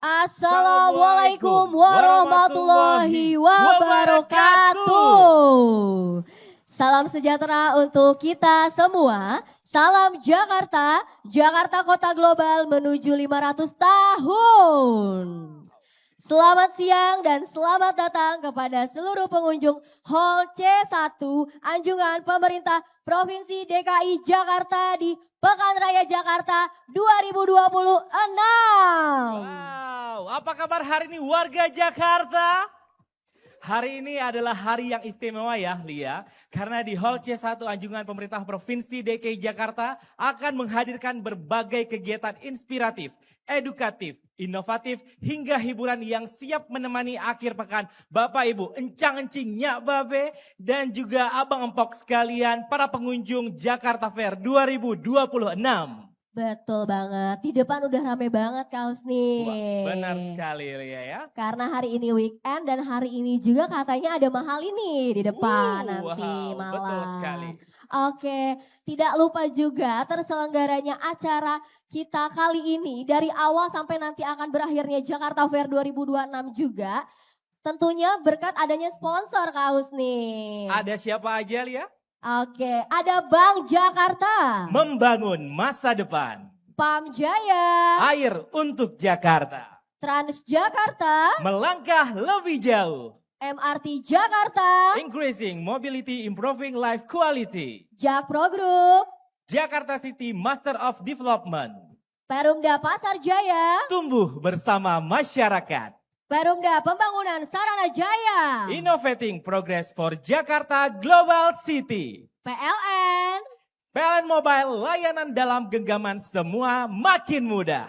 Assalamualaikum warahmatullahi wabarakatuh. Salam sejahtera untuk kita semua. Salam Jakarta, Jakarta Kota Global menuju 500 tahun. Selamat siang dan selamat datang kepada seluruh pengunjung Hall C1 Anjungan Pemerintah Provinsi DKI Jakarta di Pekan Raya Jakarta 2026. Wow, apa kabar hari ini warga Jakarta? Hari ini adalah hari yang istimewa ya Lia, karena di Hall C1 Anjungan Pemerintah Provinsi DKI Jakarta akan menghadirkan berbagai kegiatan inspiratif, edukatif, inovatif, hingga hiburan yang siap menemani akhir pekan. Bapak Ibu, encang-encing nyak babe, dan juga abang empok sekalian para pengunjung Jakarta Fair 2026. Betul banget, di depan udah rame banget Kak Husni. Wah, benar sekali Lia ya. Karena hari ini weekend dan hari ini juga katanya ada mahal ini di depan nanti malam. Betul sekali. Oke, tidak lupa juga terselenggaranya acara kita kali ini dari awal sampai nanti akan berakhirnya Jakarta Fair 2026 juga. Tentunya berkat adanya sponsor Kak Husni. Ada siapa aja Lia? Oke, ada Bank Jakarta. Membangun masa depan. Pam Jaya. Air untuk Jakarta. Transjakarta. Melangkah lebih jauh. MRT Jakarta. Increasing mobility, improving life quality. Jakpro Group. Jakarta City Master of Development. Perumda Pasar Jaya. Tumbuh bersama masyarakat. Perumda Pembangunan Sarana Jaya. Innovating Progress for Jakarta Global City. PLN. PLN Mobile, layanan dalam genggaman semua makin mudah.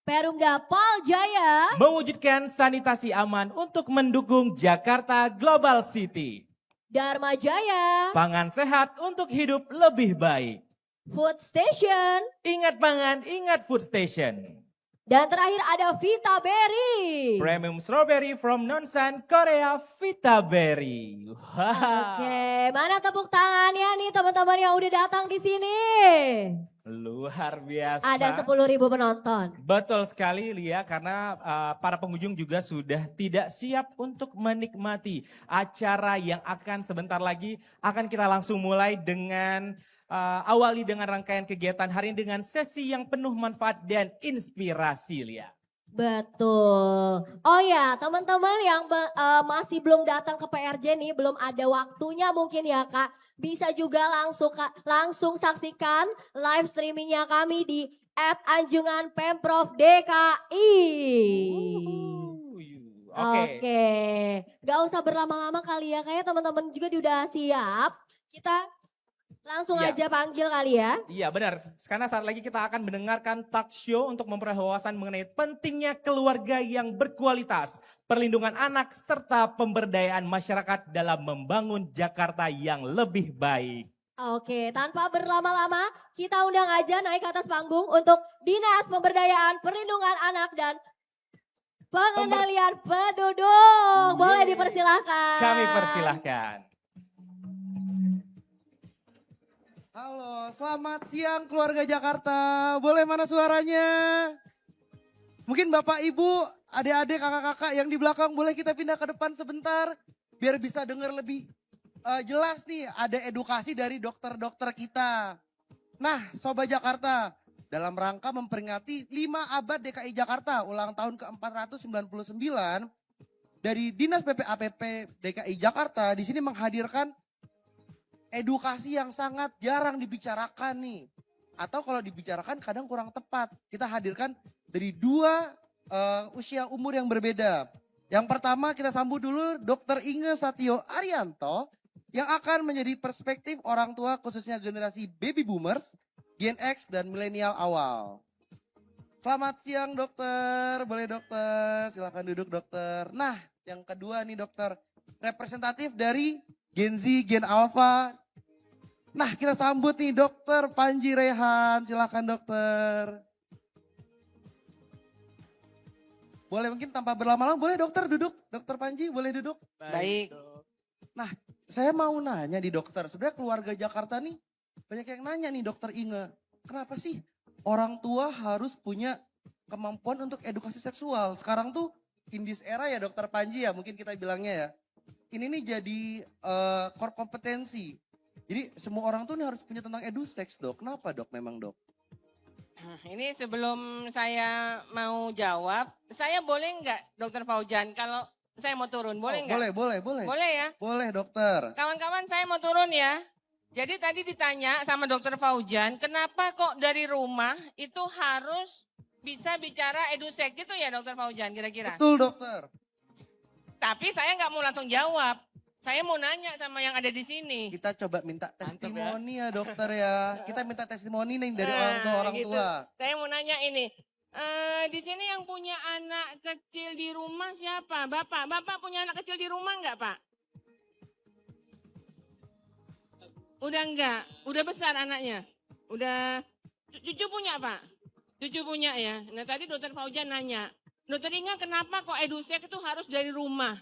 Perumda Pal Jaya. Mewujudkan sanitasi aman untuk mendukung Jakarta Global City. Dharma Jaya. Pangan sehat untuk hidup lebih baik. Food Station. Ingat pangan, ingat food station. Dan terakhir ada Vita Berry. Premium strawberry from Nonsan, Korea, Vita Berry. Wow. Oke, mana tepuk tangannya nih teman-teman yang udah datang di sini? Luar biasa. Ada 10.000 penonton. Betul sekali Lia, karena para pengunjung juga sudah tidak siap untuk menikmati acara yang akan sebentar lagi akan kita langsung mulai dengan awali dengan rangkaian kegiatan hari ini dengan sesi yang penuh manfaat dan inspirasi Lia. Betul. Oh ya teman-teman yang masih belum datang ke PRJ nih, belum ada waktunya mungkin ya Kak. Bisa juga langsung saksikan live streamingnya kami di @Anjungan Pemprov DKI. Oke. Gak usah berlama-lama kali ya, kayaknya teman-teman juga udah siap. Kita langsung aja panggil kali ya. Iya benar, karena saat lagi kita akan mendengarkan talk show untuk memperoleh wawasan mengenai pentingnya keluarga yang berkualitas, perlindungan anak, serta pemberdayaan masyarakat dalam membangun Jakarta yang lebih baik. Oke, tanpa berlama-lama kita undang aja naik ke atas panggung untuk Dinas Pemberdayaan Perlindungan Anak dan Pengendalian Penduduk. Boleh dipersilahkan. Kami persilahkan. Halo, selamat siang keluarga Jakarta. Boleh mana suaranya? Mungkin Bapak, Ibu, adik-adik, kakak-kakak yang di belakang boleh kita pindah ke depan sebentar. Biar bisa dengar lebih jelas nih, ada edukasi dari dokter-dokter kita. Nah, Sobat Jakarta, dalam rangka memperingati 5 abad DKI Jakarta, ulang tahun ke-499, dari Dinas PPAPP DKI Jakarta di sini menghadirkan edukasi yang sangat jarang dibicarakan nih. Atau kalau dibicarakan kadang kurang tepat. Kita hadirkan dari 2 usia umur yang berbeda. Yang pertama kita sambut dulu Dr. Inge Satyo Arianto yang akan menjadi perspektif orang tua khususnya generasi baby boomers, Gen X dan milenial awal. Selamat siang dokter, boleh dokter, silakan duduk dokter. Nah yang kedua nih dokter, representatif dari Gen Z, Gen Alpha. Nah kita sambut nih Dokter Panji Rehan, silakan dokter. Boleh mungkin tanpa berlama-lama, boleh dokter duduk, Dokter Panji boleh duduk. Baik. Nah saya mau nanya nih dokter, sebenarnya keluarga Jakarta nih banyak yang nanya nih dokter Inge. Kenapa sih orang tua harus punya kemampuan untuk edukasi seksual. Sekarang tuh in this era ya Dokter Panji ya mungkin kita bilangnya ya. Ini nih jadi core kompetensi. Jadi semua orang tuh nih harus punya tentang eduseks dok. Kenapa dok memang dok? Ini sebelum saya mau jawab, saya boleh nggak Dokter Fauzan kalau saya mau turun, boleh nggak? Boleh. Boleh ya? Boleh dokter. Kawan-kawan saya mau turun ya. Jadi tadi ditanya sama Dokter Fauzan, kenapa kok dari rumah itu harus bisa bicara edusek gitu ya Dokter Fauzan kira-kira? Betul dokter. Tapi saya nggak mau langsung jawab. Saya mau nanya sama yang ada di sini. Kita coba minta Mantap testimoni ya dokter ya. Kita minta testimoni nih dari Nah, orang gitu. tua. Saya mau nanya ini. Di sini yang punya anak kecil di rumah siapa? Bapak. Bapak punya anak kecil di rumah nggak Pak? Udah enggak? Udah besar anaknya? Udah cucu punya Pak? Cucu punya ya. Nah tadi Dokter Fauzan nanya. Dokter Inga kenapa kok edusek itu harus dari rumah?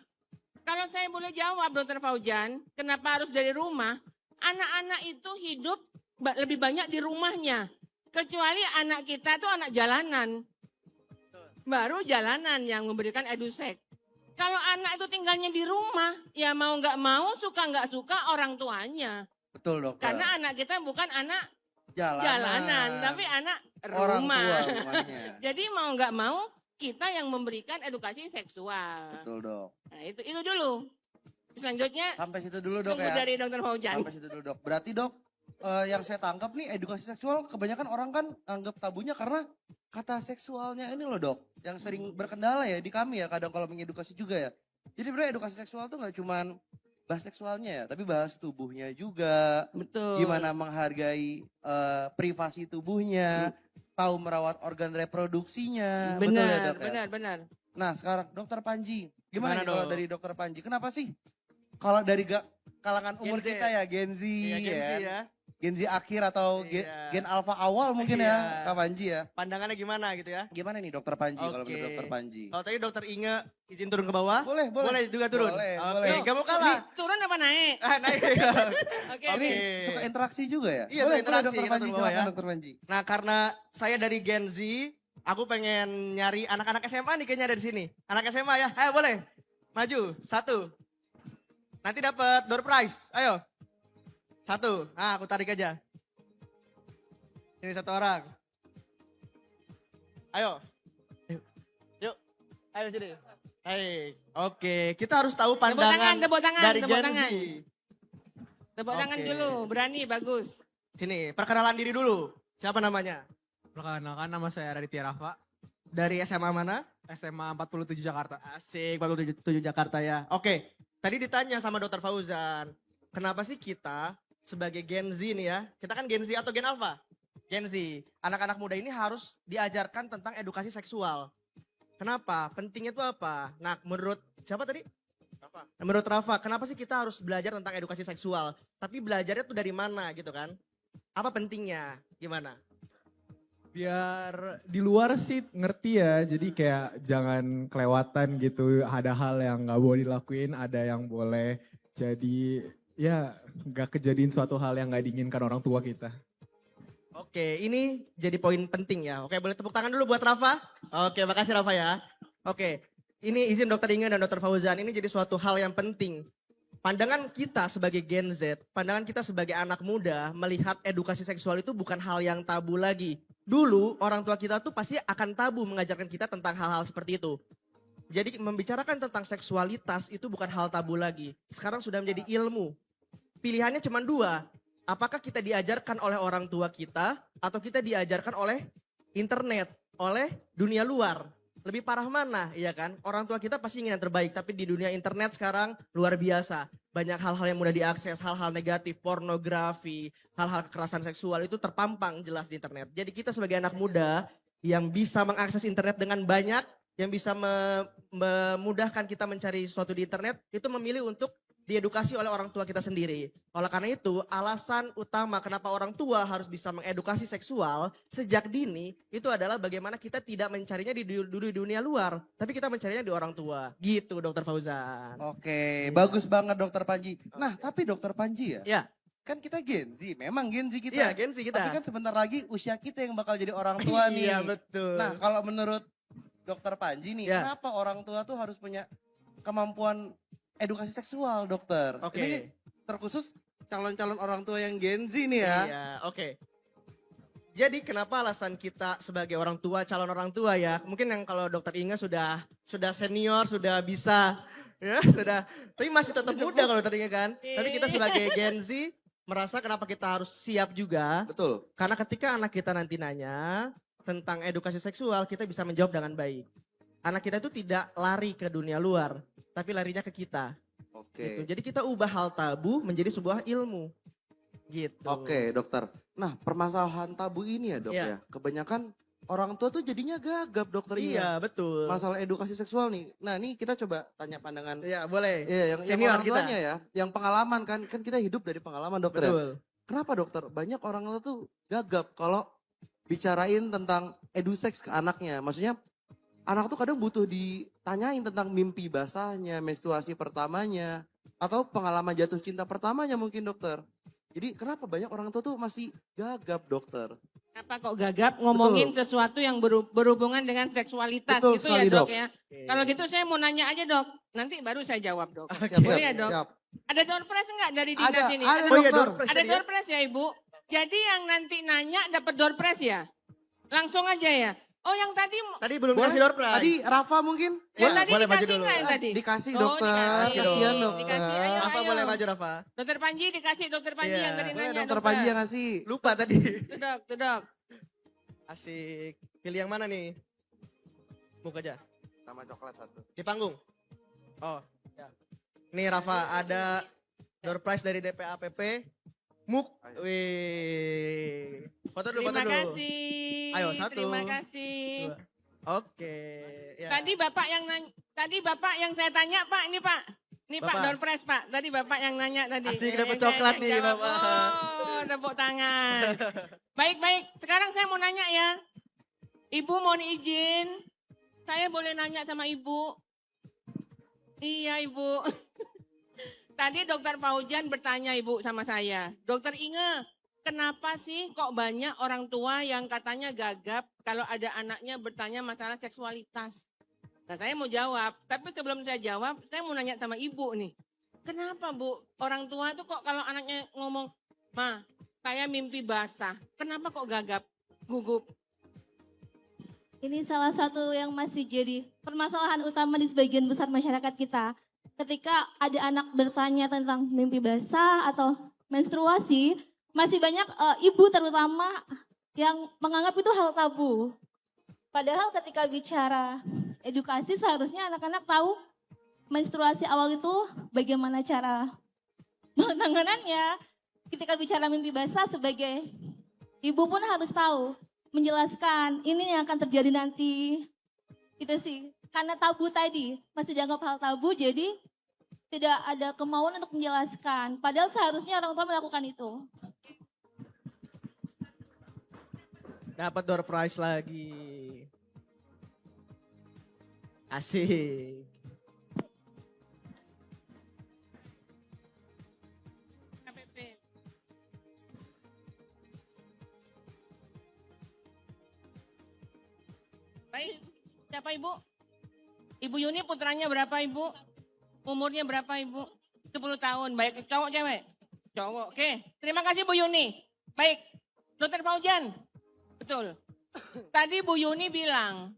Kalau saya boleh jawab Dokter Fauzan, kenapa harus dari rumah? Anak-anak itu hidup lebih banyak di rumahnya. Kecuali anak kita itu anak jalanan. Baru jalanan yang memberikan edusek. Kalau anak itu tinggalnya di rumah, ya mau nggak mau, suka nggak suka orang tuanya. Betul dokter. Karena anak kita bukan anak Jalanan. jalanan, tapi anak orang rumah. tua rumahnya. Jadi mau nggak mau, kita yang memberikan edukasi seksual. Betul dok. Nah itu dulu. Selanjutnya Sampai situ dulu dok tunggu ya. dari Dokter Fauzan. Sampai situ dulu dok. Berarti dok, yang saya tangkap nih edukasi seksual kebanyakan orang kan anggap tabunya karena kata seksualnya ini loh dok. Yang sering berkendala ya di kami ya kadang kalau mengedukasi juga ya. Jadi sebenarnya edukasi seksual tuh nggak cuman bahas seksualnya ya, tapi bahas tubuhnya juga. Betul. Gimana menghargai privasi tubuhnya, tahu merawat organ reproduksinya. Betul ya dok ya? Benar. Nah sekarang Dokter Panji, gimana Gimana, nih kalau Dok? dari Dokter Panji? Kenapa sih kalau dari kalangan umur Gen Z. kita ya Gen Z, Iya, Gen Z ya, ya. Gen Z akhir atau Iya. Gen Alpha awal mungkin Iya. ya Kak Panji ya. Pandangannya gimana gitu ya? Gimana nih Dokter Panji kalau Oke. menurut Dokter Panji? Kalau tadi dokter Inge izin turun ke bawah, Boleh. boleh juga turun. Boleh, Oke, boleh. kamu kalah. Turun apa naik? Naik. Oke. Ini Oke. suka interaksi juga ya? Iya, boleh, suka interaksi, Dokter kita Panji, turun bawah silakan ya. Dokter Panji. Nah, karena saya dari Gen Z, aku pengen nyari anak-anak SMA nih kayaknya ada di sini. Anak SMA ya, ayo boleh. Maju, satu. Nanti dapat door prize, ayo. Satu, nah aku tarik aja. Ini satu orang. Ayo. Yuk, ayo sini. Baik, oke. Kita harus tahu pandangan Tepuk tangan, dari tepuk Gen tangan. Z. Tepuk tangan Oke. dulu, berani, bagus. Sini, perkenalan diri dulu. Siapa namanya? Perkenalkan nama saya Raditya Rafa, Dari SMA mana? SMA 47 Jakarta. Asik, 47 Jakarta ya. Oke, tadi ditanya sama Dokter Fauzan, kenapa sih kita sebagai Gen Z nih ya, kita kan Gen Z atau Gen Alpha? Gen Z, anak-anak muda ini harus diajarkan tentang edukasi seksual. Kenapa? Pentingnya itu apa? Nah, menurut siapa tadi? Rafa. Menurut Rafa, kenapa sih kita harus belajar tentang edukasi seksual? Tapi belajarnya tuh dari mana gitu kan? Apa pentingnya? Gimana? Biar di luar sih ngerti ya, jadi kayak jangan kelewatan gitu. Ada hal yang nggak boleh dilakuin, ada yang boleh. Jadi ya nggak kejadian suatu hal yang nggak diinginkan orang tua kita. Oke, ini jadi poin penting ya. Oke, boleh tepuk tangan dulu buat Rafa. Oke, makasih Rafa ya. Oke, ini izin Dokter Inge dan Dokter Fauzan, ini jadi suatu hal yang penting. Pandangan kita sebagai Gen Z, pandangan kita sebagai anak muda melihat edukasi seksual itu bukan hal yang tabu lagi. Dulu orang tua kita tuh pasti akan tabu mengajarkan kita tentang hal-hal seperti itu. Jadi membicarakan tentang seksualitas itu bukan hal tabu lagi. Sekarang sudah menjadi ilmu. Pilihannya cuma dua. Apakah kita diajarkan oleh orang tua kita atau kita diajarkan oleh internet, oleh dunia luar? Lebih parah mana, iya kan? Orang tua kita pasti ingin yang terbaik, tapi di dunia internet sekarang luar biasa. Banyak hal-hal yang mudah diakses, hal-hal negatif, pornografi, hal-hal kekerasan seksual itu terpampang jelas di internet. Jadi kita sebagai anak muda yang bisa mengakses internet dengan banyak, yang bisa memudahkan kita mencari sesuatu di internet, itu memilih untuk diedukasi oleh orang tua kita sendiri. Oleh karena itu, alasan utama kenapa orang tua harus bisa mengedukasi seksual sejak dini itu adalah bagaimana kita tidak mencarinya di dunia luar, tapi kita mencarinya di orang tua. Gitu, Dokter Fauzan. Oke, bagus banget Dokter Panji. Nah, tapi Dokter Panji ya. Ya. kan kita Gen Z, memang Gen Z kita. Iya, Gen Z kita. Tapi kan sebentar lagi usia kita yang bakal jadi orang tua nih. Iya, betul. Nah, kalau menurut Dokter Panji nih, Ya. kenapa orang tua tuh harus punya kemampuan edukasi seksual, dokter? Oke. Ini terkhusus calon-calon orang tua yang Gen Z nih ya. Iya, oke. Jadi kenapa alasan kita sebagai orang tua, calon orang tua ya? Mungkin yang kalau Dokter Inga sudah senior, sudah bisa ya, sudah. Tapi masih tetap muda kalau Dokter Inga kan. Tapi kita sebagai Gen Z merasa kenapa kita harus siap juga? Betul. Karena ketika anak kita nanti nanya tentang edukasi seksual, kita bisa menjawab dengan baik. Anak kita itu tidak lari ke dunia luar, tapi larinya ke kita. Gitu. Oke. Jadi kita ubah hal tabu menjadi sebuah ilmu. Gitu. Oke, dokter. Nah, permasalahan tabu ini ya, Dok Iya. ya. Kebanyakan orang tua tuh jadinya gagap, dokter Inga. Iya, betul. Masalah edukasi seksual nih. Nah, ini kita coba tanya pandangan Iya, boleh. yang Senior orang kita. tuanya ya, yang pengalaman kan kita hidup dari pengalaman, dokter ya. Betul. Kenapa, dokter? Banyak orang tua tuh gagap kalau bicarain tentang eduseks ke anaknya. Maksudnya anak tuh kadang butuh ditanyain tentang mimpi basahnya, menstruasi pertamanya, atau pengalaman jatuh cinta pertamanya mungkin, dokter. Jadi kenapa banyak orang tua tuh masih gagap, dokter? Kenapa kok gagap ngomongin sesuatu yang berhubungan dengan seksualitas Betul gitu sekali, ya dok Dok. ya. Kalau gitu saya mau nanya aja dok, nanti baru saya jawab dok. Siap, Boleh siap, ya dok? siap. Ada door prize enggak dari dinas ini? Ada, Oh iya, dokter. door prize Ada tadi ya? door prize ya ibu? Jadi yang nanti nanya dapat door prize ya? Langsung aja ya? Oh yang tadi, Tadi belum Boleh? kasih door prize. Tadi Rafa mungkin? yang Ya, tadi boleh maju dikasih dulu. enggak yang tadi? Dikasih, Oh, dokter. dikasih. Kasihan, dokter. Dikasih, ayo. Rafa boleh maju Rafa. Dokter Panji dikasih dokter Panji Iya. yang tadi Boleh, nanya dokter Panji yang ngasih. Lupa tadi. Tuh dok. Asik. Pilih yang mana nih? Muk aja. Sama coklat satu. Di panggung. Oh, ya. Nih Rafa ada door prize dari DPAPP. Muk. Ayo. Wih. Foto dulu, foto Terima dulu. kasih. Ayo, satu. Terima kasih. Dua. Oke. Ya. Tadi bapak yang nanya, tadi bapak yang saya tanya pak, ini pak, ini pak Bapak. door prize pak. Tadi bapak yang nanya tadi. Asik, Yang dapat saya coklat nih, jawab. Bapak. Oh, tepuk tangan. Baik. Sekarang saya mau nanya ya, ibu mohon izin, saya boleh nanya sama ibu? Iya ibu. Tadi dokter Paujan bertanya ibu sama saya, dokter Inge, kenapa sih kok banyak orang tua yang katanya gagap kalau ada anaknya bertanya masalah seksualitas? Nah saya mau jawab, tapi sebelum saya jawab, saya mau nanya sama ibu nih. Kenapa bu, orang tua tuh kok kalau anaknya ngomong, Ma, saya mimpi basah, kenapa kok gagap, gugup? Ini salah satu yang masih jadi permasalahan utama di sebagian besar masyarakat kita. Ketika ada anak bertanya tentang mimpi basah atau menstruasi, masih banyak ibu terutama yang menganggap itu hal tabu. Padahal ketika bicara edukasi seharusnya anak-anak tahu menstruasi awal itu bagaimana cara penanganannya. Ketika bicara mimpi basah sebagai ibu pun harus tahu, menjelaskan ini yang akan terjadi nanti. Itu sih, karena tabu tadi, masih dianggap hal tabu jadi tidak ada kemauan untuk menjelaskan. Padahal seharusnya orang tua melakukan itu. Dapat door prize lagi. Asik. KPP. Baik, siapa ibu? Ibu Yuni putranya berapa ibu? Umurnya berapa ibu? 10 tahun, baik cowok cewek? Cowok, oke. Terima kasih Bu Yuni. Baik, Dokter Paujan. Betul. Tadi Bu Yuni bilang,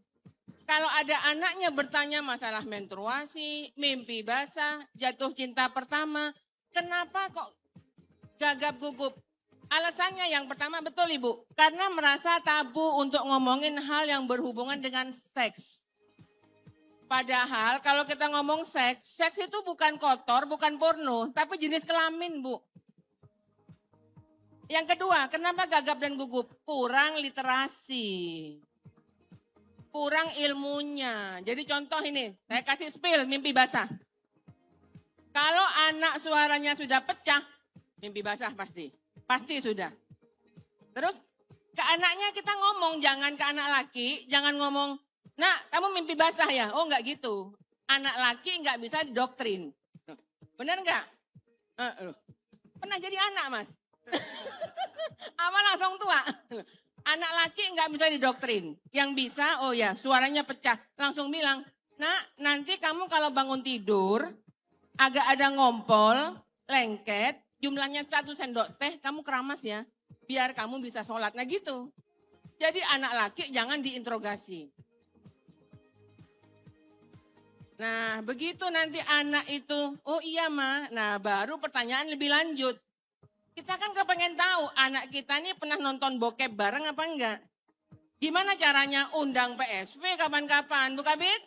kalau ada anaknya bertanya masalah menstruasi, mimpi basah, jatuh cinta pertama, kenapa kok gagap gugup? Alasannya yang pertama betul Ibu, karena merasa tabu untuk ngomongin hal yang berhubungan dengan seks. Padahal kalau kita ngomong seks, seks itu bukan kotor, bukan porno, tapi jenis kelamin Bu. Yang kedua, kenapa gagap dan gugup? Kurang literasi. Kurang ilmunya. Jadi contoh ini, saya kasih spill mimpi basah. Kalau anak suaranya sudah pecah, mimpi basah pasti. Pasti sudah. Terus ke anaknya kita ngomong, jangan ke anak laki, jangan ngomong, nak kamu mimpi basah ya? Oh enggak gitu. Anak laki enggak bisa didoktrin. Benar enggak? Pernah jadi anak mas? Apa langsung tua? Anak laki nggak bisa didoktrin. Yang bisa, oh ya suaranya pecah. Langsung bilang, nak nanti kamu kalau bangun tidur, agak ada ngompol, lengket, jumlahnya 1 sendok teh, kamu keramas ya. Biar kamu bisa sholat. Nah gitu. Jadi anak laki jangan diinterogasi. Nah begitu nanti anak itu, oh iya ma, nah baru pertanyaan lebih lanjut. Kita kan kepengen tahu anak kita ini pernah nonton bokep bareng apa enggak. Gimana caranya undang PSV kapan-kapan, Bu Kabit?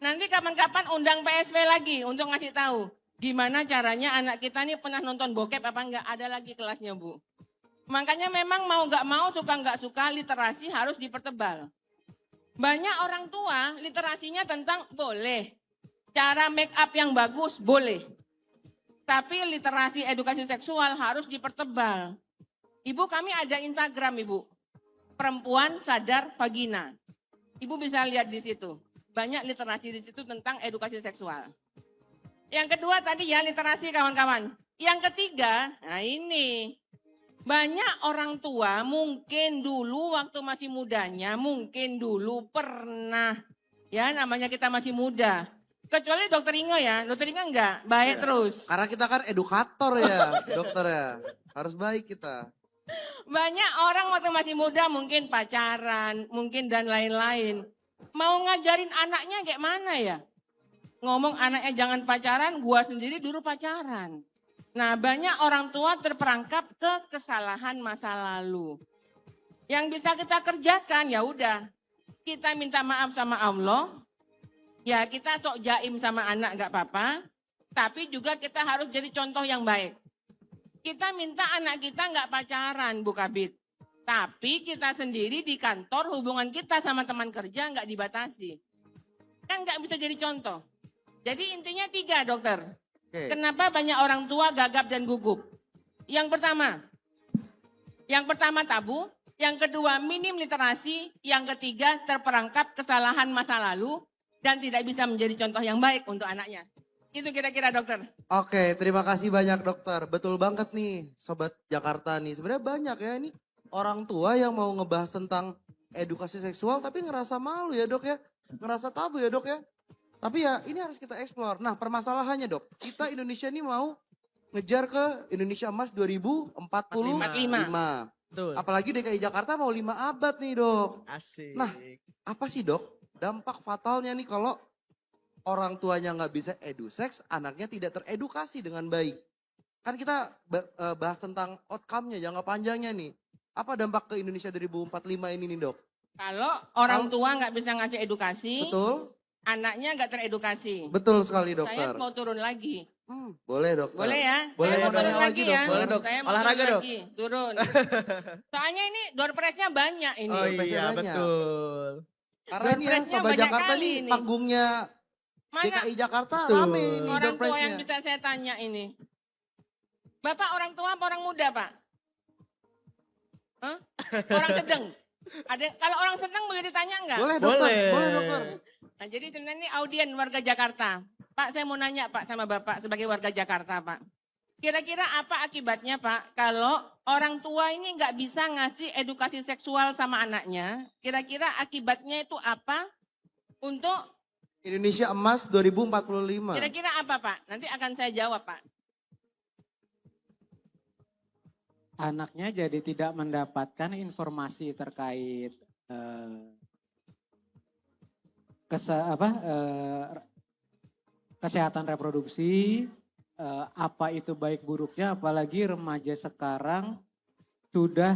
Nanti kapan-kapan undang PSV lagi untuk ngasih tahu. Gimana caranya anak kita ini pernah nonton bokep apa enggak, ada lagi kelasnya Bu. Makanya memang mau nggak suka literasi harus dipertebal. Banyak orang tua literasinya tentang boleh. Cara make up yang bagus boleh. Tapi literasi edukasi seksual harus dipertebal. Ibu kami ada Instagram Ibu. Perempuan Sadar Vagina. Ibu bisa lihat di situ. Banyak literasi di situ tentang edukasi seksual. Yang kedua tadi ya literasi kawan-kawan. Yang ketiga, nah ini. Banyak orang tua mungkin dulu waktu masih mudanya, mungkin dulu pernah. Ya namanya kita masih muda. Kecuali dokter Inge ya, dokter Inge enggak, baik Ya, terus. Karena kita kan edukator ya, dokter ya. Harus baik kita. Banyak orang waktu masih muda mungkin pacaran, mungkin dan lain-lain. Mau ngajarin anaknya kayak mana ya? Ngomong anaknya jangan pacaran, gua sendiri dulu pacaran. Nah banyak orang tua terperangkap ke kesalahan masa lalu. Yang bisa kita kerjakan ya udah, kita minta maaf sama Allah. Ya kita sok jaim sama anak gak apa-apa. Tapi juga kita harus jadi contoh yang baik. Kita minta anak kita gak pacaran Bu Kabit. Tapi kita sendiri di kantor hubungan kita sama teman kerja gak dibatasi. Kan gak bisa jadi contoh. Jadi intinya 3 dokter. Oke. Kenapa banyak orang tua gagap dan gugup? Yang pertama tabu. Yang kedua minim literasi. Yang ketiga terperangkap kesalahan masa lalu. Dan tidak bisa menjadi contoh yang baik untuk anaknya. Itu kira-kira dokter. Oke, terima kasih banyak dokter. Betul banget nih Sobat Jakarta nih. Sebenarnya banyak ya ini orang tua yang mau ngebahas tentang edukasi seksual tapi ngerasa malu ya dok ya. Ngerasa tabu ya dok ya. Tapi ya ini harus kita eksplor. Nah permasalahannya dok, kita Indonesia ini mau ngejar ke Indonesia Emas 2045. 45. Betul. Apalagi DKI Jakarta mau 5 abad nih dok. Asik. Nah, apa sih dok dampak fatalnya nih kalau orang tuanya nggak bisa eduseks, anaknya tidak teredukasi dengan baik. Kan kita bahas tentang outcome-nya, jangka panjangnya nih. Apa dampak ke Indonesia 2045 ini nih dok? Kalau orang tua nggak bisa ngasih edukasi, Betul? anaknya nggak teredukasi. Betul sekali Saya dokter. mau turun lagi. Boleh dokter. Boleh ya? Boleh, Saya mau turun nanya lagi, dok. Boleh, dok. Saya mau Olahraga, turun dok. lagi. Turun. Soalnya ini door prize-nya banyak ini. Oh Dompetnya iya banyak. betul. Karena ini ya Doorprize-nya Sobat banyak Jakarta kali nih ini. panggungnya Mana DKI Jakarta Betul. rame ini orang door tua yang prize-nya. bisa saya tanya ini? Bapak orang tua apa orang muda, Pak? Hah? Orang sedang. Kalau orang sedang boleh ditanya enggak? Boleh dokter, Boleh. boleh dokter. Nah, jadi sebenarnya ini audien warga Jakarta. Pak, saya mau nanya Pak sama Bapak sebagai warga Jakarta, Pak. Kira-kira apa akibatnya Pak kalau orang tua ini nggak bisa ngasih edukasi seksual sama anaknya? Kira-kira akibatnya itu apa untuk Indonesia Emas 2045. kira-kira apa Pak? Nanti akan saya jawab Pak. Anaknya jadi tidak mendapatkan informasi terkait kesehatan reproduksi, apa itu baik buruknya, apalagi remaja sekarang sudah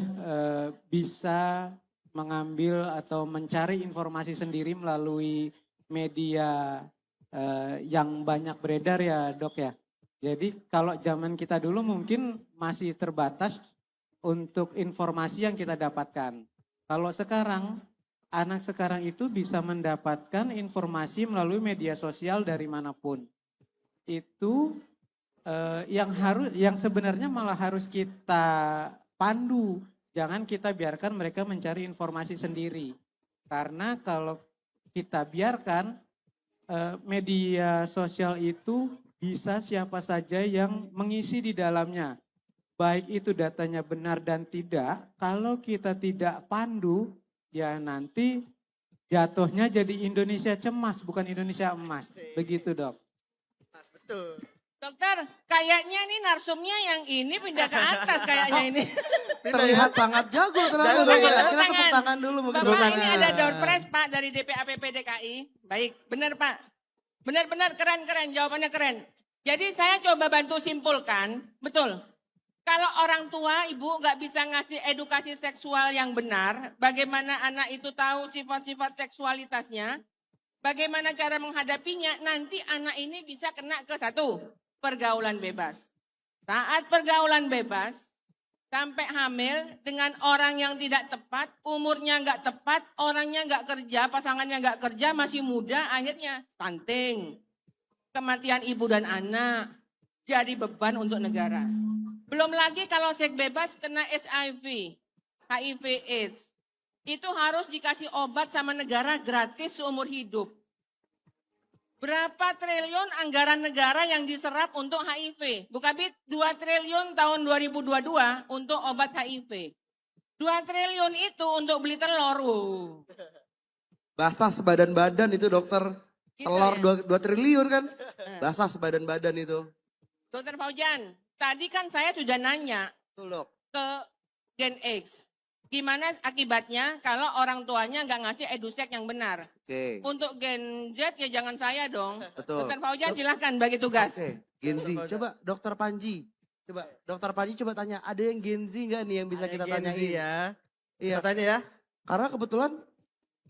bisa mengambil atau mencari informasi sendiri melalui media yang banyak beredar ya dok ya. Jadi kalau zaman kita dulu mungkin masih terbatas untuk informasi yang kita dapatkan. Kalau sekarang, anak sekarang itu bisa mendapatkan informasi melalui media sosial dari manapun. Itu yang sebenarnya malah harus kita pandu. Jangan kita biarkan mereka mencari informasi sendiri. Karena kalau kita biarkan media sosial itu bisa siapa saja yang mengisi di dalamnya. baik itu datanya benar dan tidak, kalau kita tidak pandu, ya nanti jatuhnya jadi Indonesia cemas, bukan Indonesia emas. Begitu, Dok. Mas, betul. Dokter, kayaknya nih narsumnya yang ini pindah ke atas kayaknya ini. Terlihat sangat jago ternyata Jago, dokter. jago. Kita tepuk tangan dulu mungkin. Bapak dokter. ini ada door prize Pak dari DPAPP DKI. Baik, benar Pak. Benar-benar keren-keren, jawabannya keren. Jadi saya coba bantu simpulkan, betul. Kalau orang tua, ibu nggak bisa ngasih edukasi seksual yang benar, bagaimana anak itu tahu sifat-sifat seksualitasnya, bagaimana cara menghadapinya, nanti anak ini bisa kena ke satu, pergaulan bebas. Saat pergaulan bebas, sampai hamil dengan orang yang tidak tepat, umurnya nggak tepat, orangnya nggak kerja, pasangannya nggak kerja, masih muda, akhirnya stunting. Kematian ibu dan anak, jadi beban untuk negara. Belum lagi kalau seks bebas kena HIV, HIV AIDS. Itu harus dikasih obat sama negara gratis seumur hidup. Berapa triliun anggaran negara yang diserap untuk HIV? Bu Kabid, 2 triliun tahun 2022 untuk obat HIV. 2 triliun itu untuk beli telur. Basah sebadan-badan itu dokter. Gitu Telur ya? 2 triliun kan. Basah sebadan-badan itu. Dokter Faujan, tadi kan saya sudah nanya Betul dok. ke Gen X. Gimana akibatnya kalau orang tuanya nggak ngasih edusek yang benar? Oke. Untuk Gen Z ya jangan saya dong. Betul. Dokter Faujan silahkan bagi tugas. Oke. Gen Z. Coba dokter Panji. Coba dokter Panji coba tanya. Ada yang Gen Z nggak nih yang bisa Ada kita Gen Z tanyain? ya. Iya. Kita tanya ya. Karena kebetulan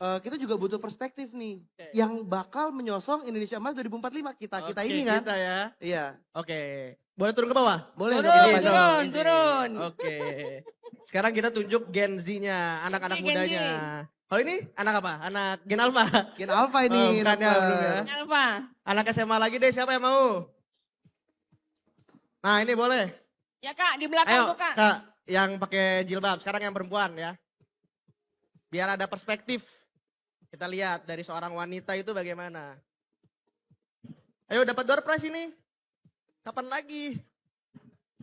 kita juga butuh perspektif nih. Oke. Yang bakal menyosong Indonesia Emas 2045. Kita Oke, ini kan. Kita ya. Iya. Oke. Boleh turun ke bawah? Boleh Turun, dokter Ini Panji. dong, turun, ini. turun. Oke. Sekarang kita tunjuk Gen Z-nya, anak-anak Ini Gen Z. mudanya. Kalau ini anak apa? Anak Gen Alpha. Gen Alpha ini. Oh, bukan ya, dokter. belum ya. Alfa. Anak SMA lagi deh, siapa yang mau? Nah, ini boleh. Ya Kak, di belakang Ayo, tuh Kak. Kak, yang pakai jilbab. Sekarang yang perempuan ya. Biar ada perspektif. Kita lihat dari seorang wanita itu bagaimana. Ayo, dapat door prize ini. Kapan lagi?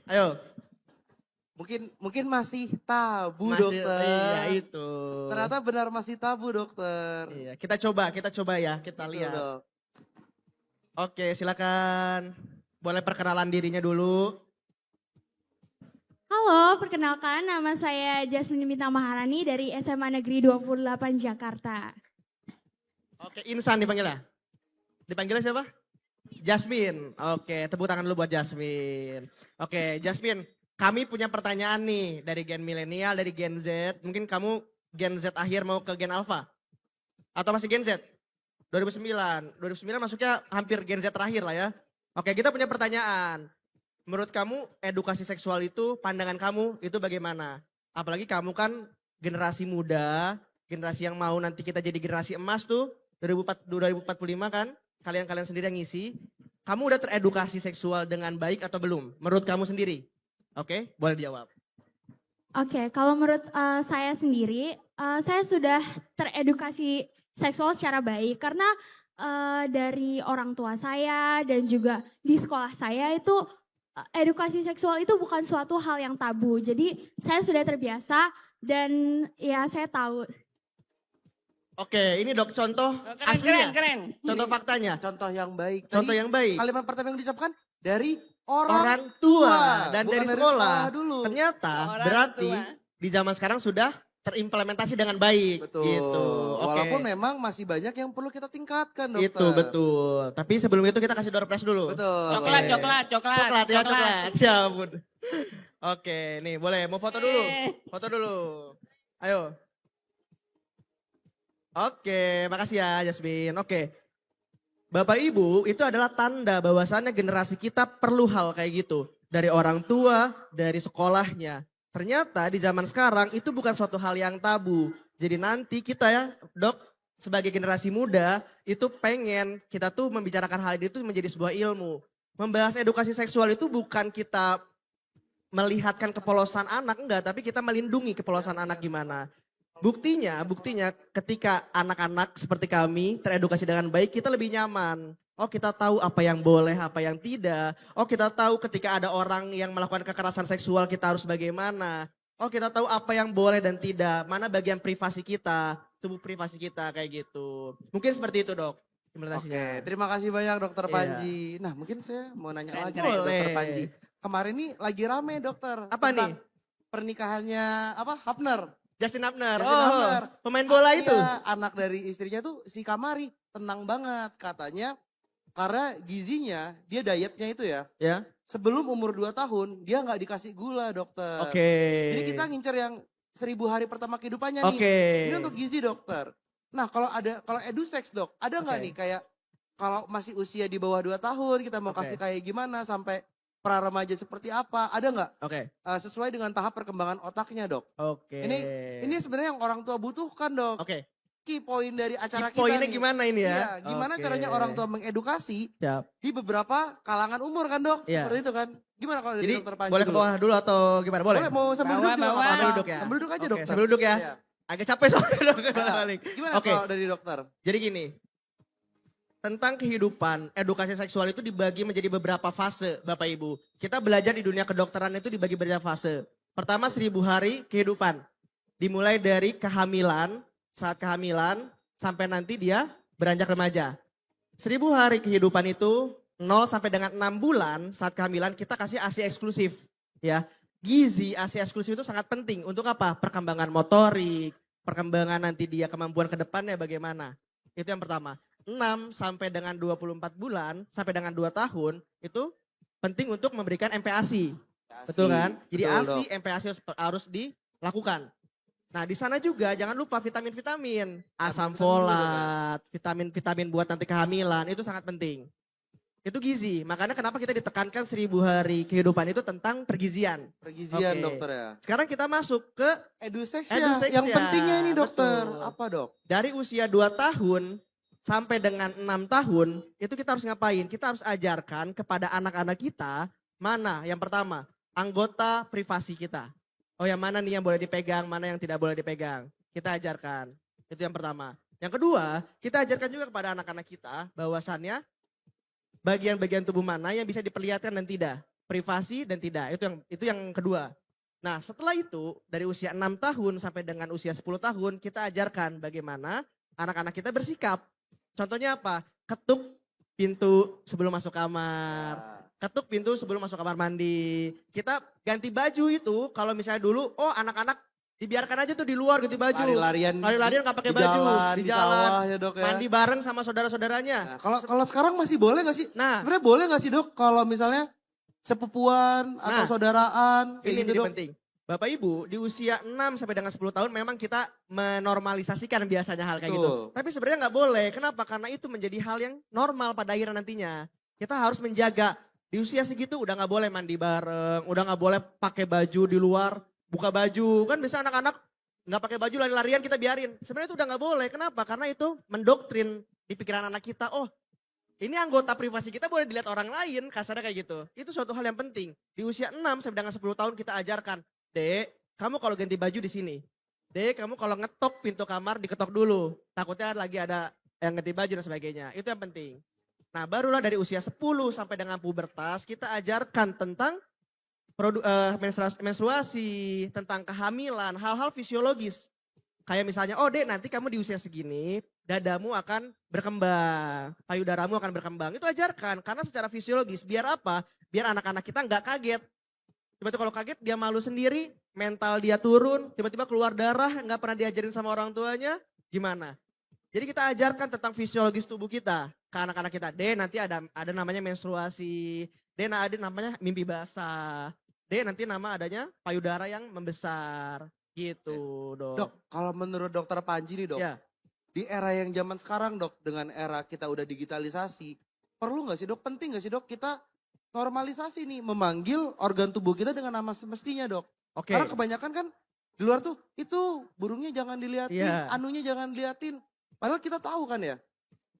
Ayo. Mungkin masih tabu Masih- dokter. Iya, itu. Ternyata benar masih tabu dokter. Iya, kita coba ya, kita Betul, lihat. dok. Oke, silakan. Boleh perkenalan dirinya dulu. Halo, perkenalkan nama saya Jasmine Mita Maharani dari SMA Negeri 28 Jakarta. Oke, Insan dipanggilnya. Dipanggilnya siapa? Jasmine. Oke, tepuk tangan dulu buat Jasmine. Oke, Jasmine, kami punya pertanyaan nih dari Gen Milenial, dari Gen Z. Mungkin kamu Gen Z akhir mau ke Gen Alpha? Atau masih Gen Z? 2009. 2009 masuknya hampir Gen Z terakhir lah ya. Oke, kita punya pertanyaan. Menurut kamu edukasi seksual itu, pandangan kamu itu bagaimana? Apalagi kamu kan generasi muda, generasi yang mau nanti kita jadi generasi emas tuh, 2045 kan, kalian sendiri yang ngisi. Kamu udah teredukasi seksual dengan baik atau belum? Menurut kamu sendiri? Oke, boleh dijawab. Oke, kalau menurut saya sendiri, saya sudah teredukasi seksual secara baik karena dari orang tua saya dan juga di sekolah saya itu edukasi seksual itu bukan suatu hal yang tabu. Jadi saya sudah terbiasa dan ya saya tahu. Oke, ini dok contoh Keren, aslinya. keren. Contoh Ini faktanya. Contoh yang baik. Contoh Tadi yang baik. Kalimat pertama yang diucapkan dari orang Orang tua dan bukan dari sekolah. dulu. Ternyata Orang berarti tua. di zaman sekarang sudah terimplementasi dengan baik. Betul. Gitu. Oke. Walaupun memang masih banyak yang perlu kita tingkatkan dokter. Itu betul. Tapi sebelum itu kita kasih door prize dulu. Betul. Coklat, Oke. coklat, coklat. Coklat ya, coklat. Siap, Bun. Oke, nih boleh mau foto dulu. Foto dulu. Ayo. Oke, makasih ya Jasmine. Oke. Bapak Ibu, itu adalah tanda bahwasannya generasi kita perlu hal kayak gitu. Dari orang tua, dari sekolahnya. Ternyata di zaman sekarang itu bukan suatu hal yang tabu. Jadi nanti kita ya, Dok, sebagai generasi muda itu pengen kita tuh membicarakan hal itu menjadi sebuah ilmu. Membahas edukasi seksual itu bukan kita melihatkan kepolosan anak, enggak, tapi kita melindungi kepolosan anak gimana. Buktinya ketika anak-anak seperti kami teredukasi dengan baik, kita lebih nyaman. Oh, kita tahu apa yang boleh, apa yang tidak. Oh, kita tahu ketika ada orang yang melakukan kekerasan seksual kita harus bagaimana. Oh, kita tahu apa yang boleh dan tidak. Mana bagian privasi kita, tubuh privasi kita kayak gitu. Mungkin seperti itu, Dok. Oke, Implementasinya. terima kasih banyak Dokter Iya. Panji. Nah, mungkin saya mau nanya Keren, lagi keren. nih ke Dokter Boleh. Panji. Kemarin nih lagi rame Dokter. Apa tentang nih? Pernikahannya Hapner. Justin Hapner. Justin Oh, Hapner. pemain bola itu. Iya, anak dari istrinya tuh si Kamari. Tenang banget katanya. Karena gizinya, dia dietnya itu ya. Ya. Sebelum umur 2 tahun, dia nggak dikasih gula Dokter. Oke. Jadi kita ngincer yang 1000 hari pertama kehidupannya nih. Oke. Ini untuk gizi Dokter. Nah kalau eduseks Dok, ada nggak Oke. nih kayak kalau masih usia di bawah 2 tahun kita mau Oke. kasih kayak gimana sampai pra remaja seperti apa? Ada nggak Oke. sesuai dengan tahap perkembangan otaknya Dok? Oke. Ini sebenarnya yang orang tua butuhkan Dok. Oke. Key point dari acara kita Poinnya nih. gimana ini ya? Iya, gimana Oke. caranya orang tua mengedukasi Siap. di beberapa kalangan umur kan Dok? Iya. Seperti itu kan? Gimana kalau dari Jadi Dokter Panji boleh ke dulu? bawah dulu atau gimana? Boleh? Mau sambil Bawah, duduk juga nggak bawah. apa-apa. Sambil duduk ya? Sambil duduk aja Oke, Dokter. sambil duduk ya. Iya. Agak capek soalnya dok. balik. Gimana Oke. kalau dari dokter? Jadi gini, tentang kehidupan, edukasi seksual itu dibagi menjadi beberapa fase Bapak Ibu. Kita belajar di dunia kedokteran itu dibagi beberapa fase. Pertama 1000 hari kehidupan. Dimulai dari kehamilan, saat kehamilan sampai nanti dia beranjak remaja. 1000 hari kehidupan itu 0 sampai dengan 6 bulan saat kehamilan kita kasih ASI eksklusif. Ya, gizi ASI eksklusif itu sangat penting untuk apa? Perkembangan motorik, perkembangan nanti dia kemampuan ke depannya bagaimana. Itu yang pertama. 6 sampai dengan 24 bulan sampai dengan 2 tahun itu penting untuk memberikan MPASI. Betul kan? Jadi Betul, ASI, Dok. MPASI harus dilakukan. Nah di sana juga jangan lupa vitamin-vitamin. Asam Vitamin-vitamin dulu, Dok, ya? folat, vitamin-vitamin buat nanti kehamilan itu sangat penting. Itu gizi, makanya kenapa kita ditekankan 1000 hari kehidupan itu tentang pergizian. Pergizian Oke. dokter ya. Sekarang kita masuk ke Eduseks Eduseks ya. Yang ya, pentingnya ini dokter. betul. Apa dok? dari usia 2 tahun sampai dengan 6 tahun, itu kita harus ngapain? Kita harus ajarkan kepada anak-anak kita mana yang pertama, anggota privasi kita. Oh yang mana nih yang boleh dipegang, mana yang tidak boleh dipegang. Kita ajarkan, itu yang pertama. Yang kedua, kita ajarkan juga kepada anak-anak kita bahwasannya bagian-bagian tubuh mana yang bisa diperlihatkan dan tidak. Privasi dan tidak, itu yang kedua. Nah setelah itu dari usia 6 tahun sampai dengan usia 10 tahun kita ajarkan bagaimana anak-anak kita bersikap. Contohnya apa? Ketuk pintu sebelum masuk kamar. Ketuk pintu sebelum masuk kamar mandi. Kita ganti baju itu kalau misalnya dulu anak-anak dibiarkan aja tuh di luar ganti baju. Lari-larian. Lari-larian nggak pakai di baju, jalan, di di jalan. sawah ya dok ya. Mandi bareng sama saudara-saudaranya. Nah, kalau sekarang masih boleh gak sih? Nah, Sebenarnya boleh gak sih dok kalau misalnya sepupuan atau Nah, saudaraan kayak ini gitu jadi dok? penting. Bapak Ibu di usia 6 sampai dengan 10 tahun memang kita menormalisasikan biasanya hal kayak gitu. Betul. Tapi sebenarnya nggak boleh. Kenapa? Karena itu menjadi hal yang normal pada akhirnya nantinya. Kita harus menjaga di usia segitu udah nggak boleh mandi bareng, udah nggak boleh pakai baju di luar, buka baju. Kan bisa anak-anak nggak pakai baju lari-larian kita biarin. Sebenarnya itu udah nggak boleh. Kenapa? Karena itu mendoktrin di pikiran anak kita. Oh, ini anggota privasi kita boleh dilihat orang lain, kasarnya kayak gitu. Itu suatu hal yang penting. Di usia 6 sampai dengan 10 tahun kita ajarkan, Dek, kamu kalau ganti baju di sini. Dek, kamu kalau ngetok pintu kamar diketok dulu. Takutnya lagi ada yang ganti baju dan sebagainya. Itu yang penting. Nah, barulah dari usia 10 sampai dengan pubertas kita ajarkan tentang menstruasi, tentang kehamilan, hal-hal fisiologis. Kayak misalnya, Dek nanti kamu di usia segini, dadamu akan berkembang, payudaramu akan berkembang. Itu ajarkan, karena secara fisiologis, biar apa? Biar anak-anak kita nggak kaget. Tiba-tiba kalau kaget dia malu sendiri, mental dia turun, tiba-tiba keluar darah, nggak pernah diajarin sama orang tuanya, gimana? Jadi kita ajarkan tentang fisiologis tubuh kita ke anak-anak kita. Nanti ada namanya menstruasi, ada namanya mimpi basah, nanti adanya payudara yang membesar, gitu dok. Dok, kalau menurut dokter Panji nih dok, Ya. di era yang zaman sekarang dok, dengan era kita udah digitalisasi, perlu gak sih dok, penting gak sih dok kita normalisasi nih, memanggil organ tubuh kita dengan nama semestinya dok. Oke. Karena kebanyakan kan di luar tuh, itu burungnya jangan diliatin, Iya. anunya jangan diliatin. Padahal kita tahu kan ya,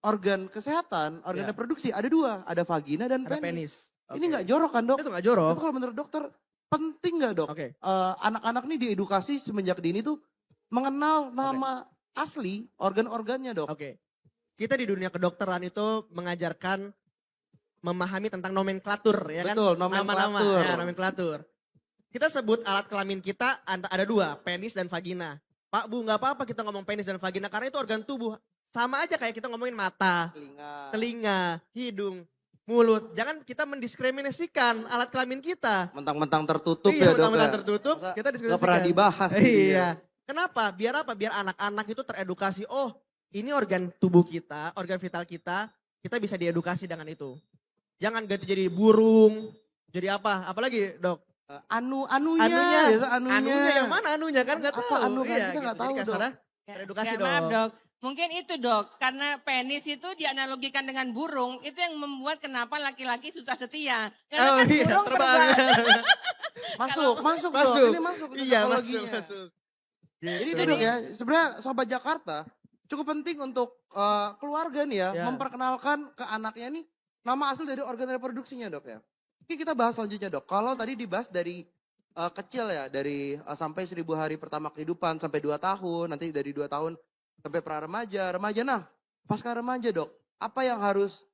organ kesehatan, organ Iya. reproduksi ada 2, ada vagina dan Ada penis. penis. Ini Oke. gak jorok kan dok? Itu nggak jorok. Tapi kalau menurut dokter, penting gak dok? Oke. Anak-anak nih diedukasi semenjak dini tuh mengenal nama asli organ-organnya, Dok. Oke. Kita di dunia kedokteran itu mengajarkan memahami tentang nomenklatur ya kan? Betul, Nama-nama, nomenklatur. ya, nomenklatur. Kita sebut alat kelamin kita ada dua, penis dan vagina. Pak Bu, nggak apa-apa kita ngomong penis dan vagina karena itu organ tubuh. Sama aja kayak kita ngomongin mata, telinga, hidung, mulut. Jangan kita mendiskriminasikan alat kelamin kita. Mentang-mentang tertutup Iya, ya, Dok. mentang-mentang Ya? tertutup, Masa kita nggak diskriminasikan. pernah dibahas. Iya. Kenapa? Biar apa? Biar anak-anak itu teredukasi. Oh, ini organ tubuh kita, organ vital kita bisa diedukasi dengan itu. Jangan ganti jadi burung, jadi apa? Apalagi, Dok? Anunya, biasa anunya. Anunya yang mana anunya kan nggak Apa tahu. anu kan? Iya, Kita nggak gitu. tahu, Jadi Dok. kasarnya teredukasi dong. Maaf dok, mungkin itu dok, karena penis itu dianalogikan dengan burung, itu yang membuat kenapa laki-laki susah setia. Karena Oh kan iya, burung terbang. Masuk, Masuk. Dok. Ini masuk ke Iya, teknologinya. masuk. Jadi Gitu. itu, Dok, ya, sebenarnya Sobat Jakarta cukup penting untuk keluarga nih ya, Ya. memperkenalkan ke anaknya nih nama asli dari organ reproduksinya, Dok ya. Oke, kita bahas selanjutnya, Dok. Kalau tadi dibahas dari kecil ya, dari sampai 1000 hari pertama kehidupan sampai 2 tahun, nanti dari 2 tahun sampai pra-remaja, remaja. Nah, pasca remaja, Dok, apa yang harus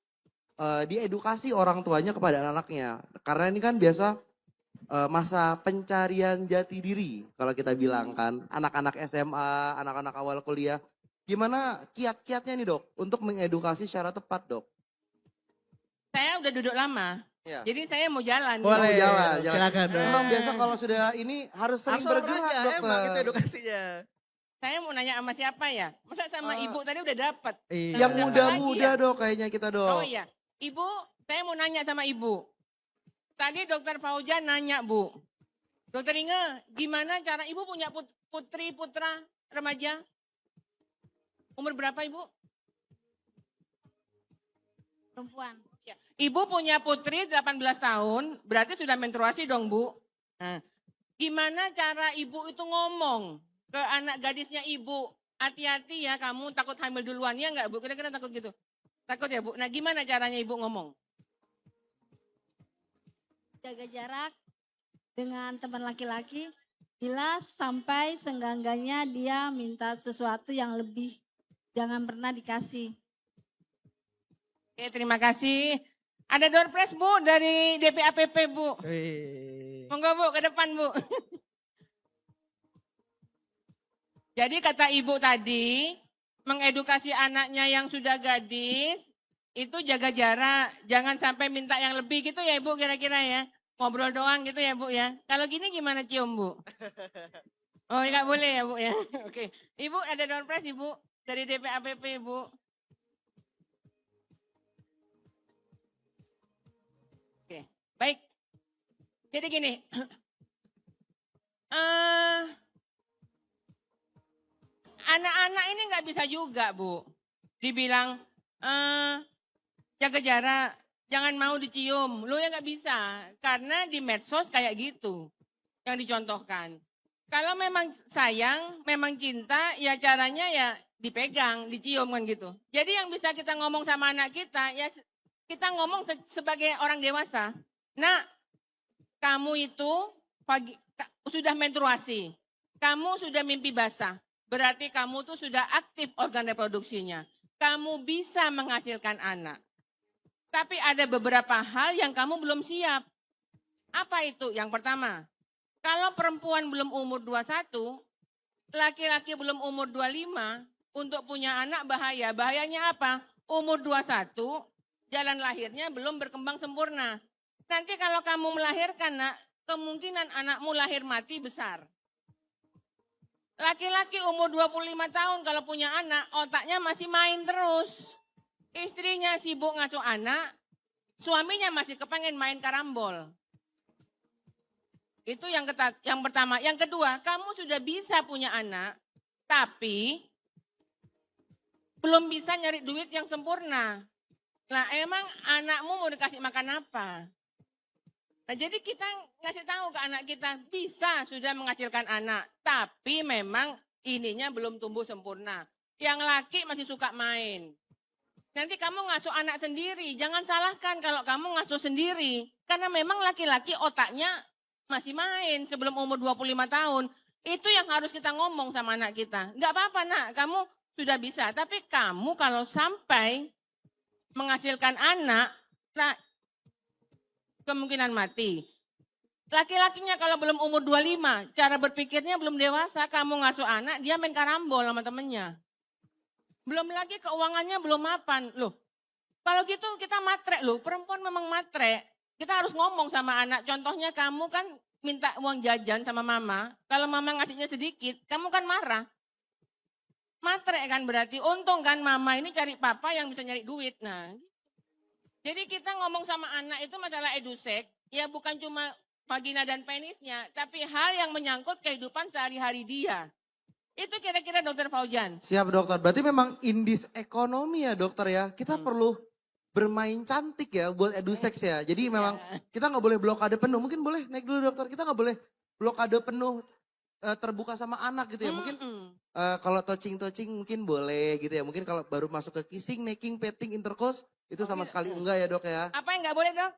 diedukasi orang tuanya kepada anaknya? Karena ini kan biasa masa pencarian jati diri kalau kita bilang kan, anak-anak SMA, anak-anak awal kuliah. Gimana kiat-kiatnya nih, Dok, untuk mengedukasi secara tepat, Dok? saya udah duduk lama, Ya. jadi saya mau jalan. Boleh, jalan. silakan. Dok. Memang biasa kalau sudah ini harus sering Langsung bergerak, aja, Dokter. emang itu edukasinya. Saya mau nanya sama siapa ya? Masa sama ibu tadi udah dapat? Iya. Yang Udah muda-muda, lagi ya? Dok, kayaknya kita, Dok. Oh iya, ibu, saya mau nanya sama ibu. Tadi dokter Fauzan nanya bu, dokter Inge, gimana cara ibu punya putri putra remaja? Umur berapa ibu? Perempuan. Ya. Ibu punya putri 18 tahun, berarti sudah menstruasi dong bu. Nah, gimana cara ibu itu ngomong ke anak gadisnya ibu? Hati-hati ya kamu takut hamil duluan, ya enggak bu? Kira-kira takut gitu? Takut ya bu? Nah gimana caranya ibu ngomong? Jaga jarak dengan teman laki-laki. Bila sampai senggangganya dia minta sesuatu yang lebih, jangan pernah dikasih. Oke, terima kasih. Ada door prize bu dari DPAPP bu. Monggo bu ke depan bu. Jadi kata ibu tadi, mengedukasi anaknya yang sudah gadis, itu jaga jarak. Jangan sampai minta yang lebih gitu ya ibu kira-kira ya. Ngobrol doang gitu ya bu ya. Kalau gini gimana cium bu? Oh nggak boleh ya bu ya. Oke. Ibu ada door prize ibu dari DPAPP ibu. Oke, baik. Jadi gini, anak-anak ini nggak bisa juga bu, dibilang jaga jarak, jangan mau dicium, lo ya nggak bisa, karena di medsos kayak gitu yang dicontohkan. Kalau memang sayang, memang cinta, ya caranya ya dipegang, dicium kan gitu. Jadi yang bisa kita ngomong sama anak kita, ya kita ngomong sebagai orang dewasa. Nah, kamu itu sudah menstruasi, kamu sudah mimpi basah, berarti kamu tuh sudah aktif organ reproduksinya. Kamu bisa menghasilkan anak. Tapi ada beberapa hal yang kamu belum siap. Apa itu? Yang pertama, kalau perempuan belum umur 21, laki-laki belum umur 25, untuk punya anak bahaya. Bahayanya apa? Umur 21, jalan lahirnya belum berkembang sempurna. Nanti kalau kamu melahirkan, nak, kemungkinan anakmu lahir mati besar. Laki-laki umur 25 tahun kalau punya anak, otaknya masih main terus. Istrinya sibuk ngasuh anak, suaminya masih kepengen main karambol. Itu yang pertama. Yang kedua, kamu sudah bisa punya anak, tapi belum bisa nyari duit yang sempurna. Nah, emang anakmu mau dikasih makan apa? Nah, jadi kita ngasih tahu ke anak kita, bisa sudah menghasilkan anak, tapi memang ininya belum tumbuh sempurna. Yang laki masih suka main. Nanti kamu ngasuh anak sendiri, jangan salahkan kalau kamu ngasuh sendiri. Karena memang laki-laki otaknya masih main sebelum umur 25 tahun. Itu yang harus kita ngomong sama anak kita. Nggak apa-apa nak, kamu sudah bisa. Tapi kamu kalau sampai menghasilkan anak, nah kemungkinan mati. Laki-lakinya kalau belum umur 25, cara berpikirnya belum dewasa, kamu ngasuh anak, dia main karambol sama temennya. Belum lagi keuangannya belum mapan. Loh, kalau gitu kita matre loh, perempuan memang matre. Kita harus ngomong sama anak, contohnya kamu kan minta uang jajan sama mama, kalau mama ngasihnya sedikit, kamu kan marah. Matre kan berarti, untung kan mama ini cari papa yang bisa nyari duit. Nah, jadi kita ngomong sama anak itu masalah edusek, ya bukan cuma vagina dan penisnya, tapi hal yang menyangkut kehidupan sehari-hari dia. Itu kira-kira Dokter Fauzan. Siap dokter, berarti memang indis ekonomi ya dokter ya. Kita perlu bermain cantik ya buat eduseks ya. Jadi memang kita nggak boleh blokade penuh. Mungkin boleh naik dulu dokter, kita nggak boleh blokade penuh terbuka sama anak gitu ya. Mungkin kalau touching mungkin boleh gitu ya. Mungkin kalau baru masuk ke kissing, necking, petting, intercourse itu sama sekali enggak ya dok ya. Apa yang nggak boleh dok?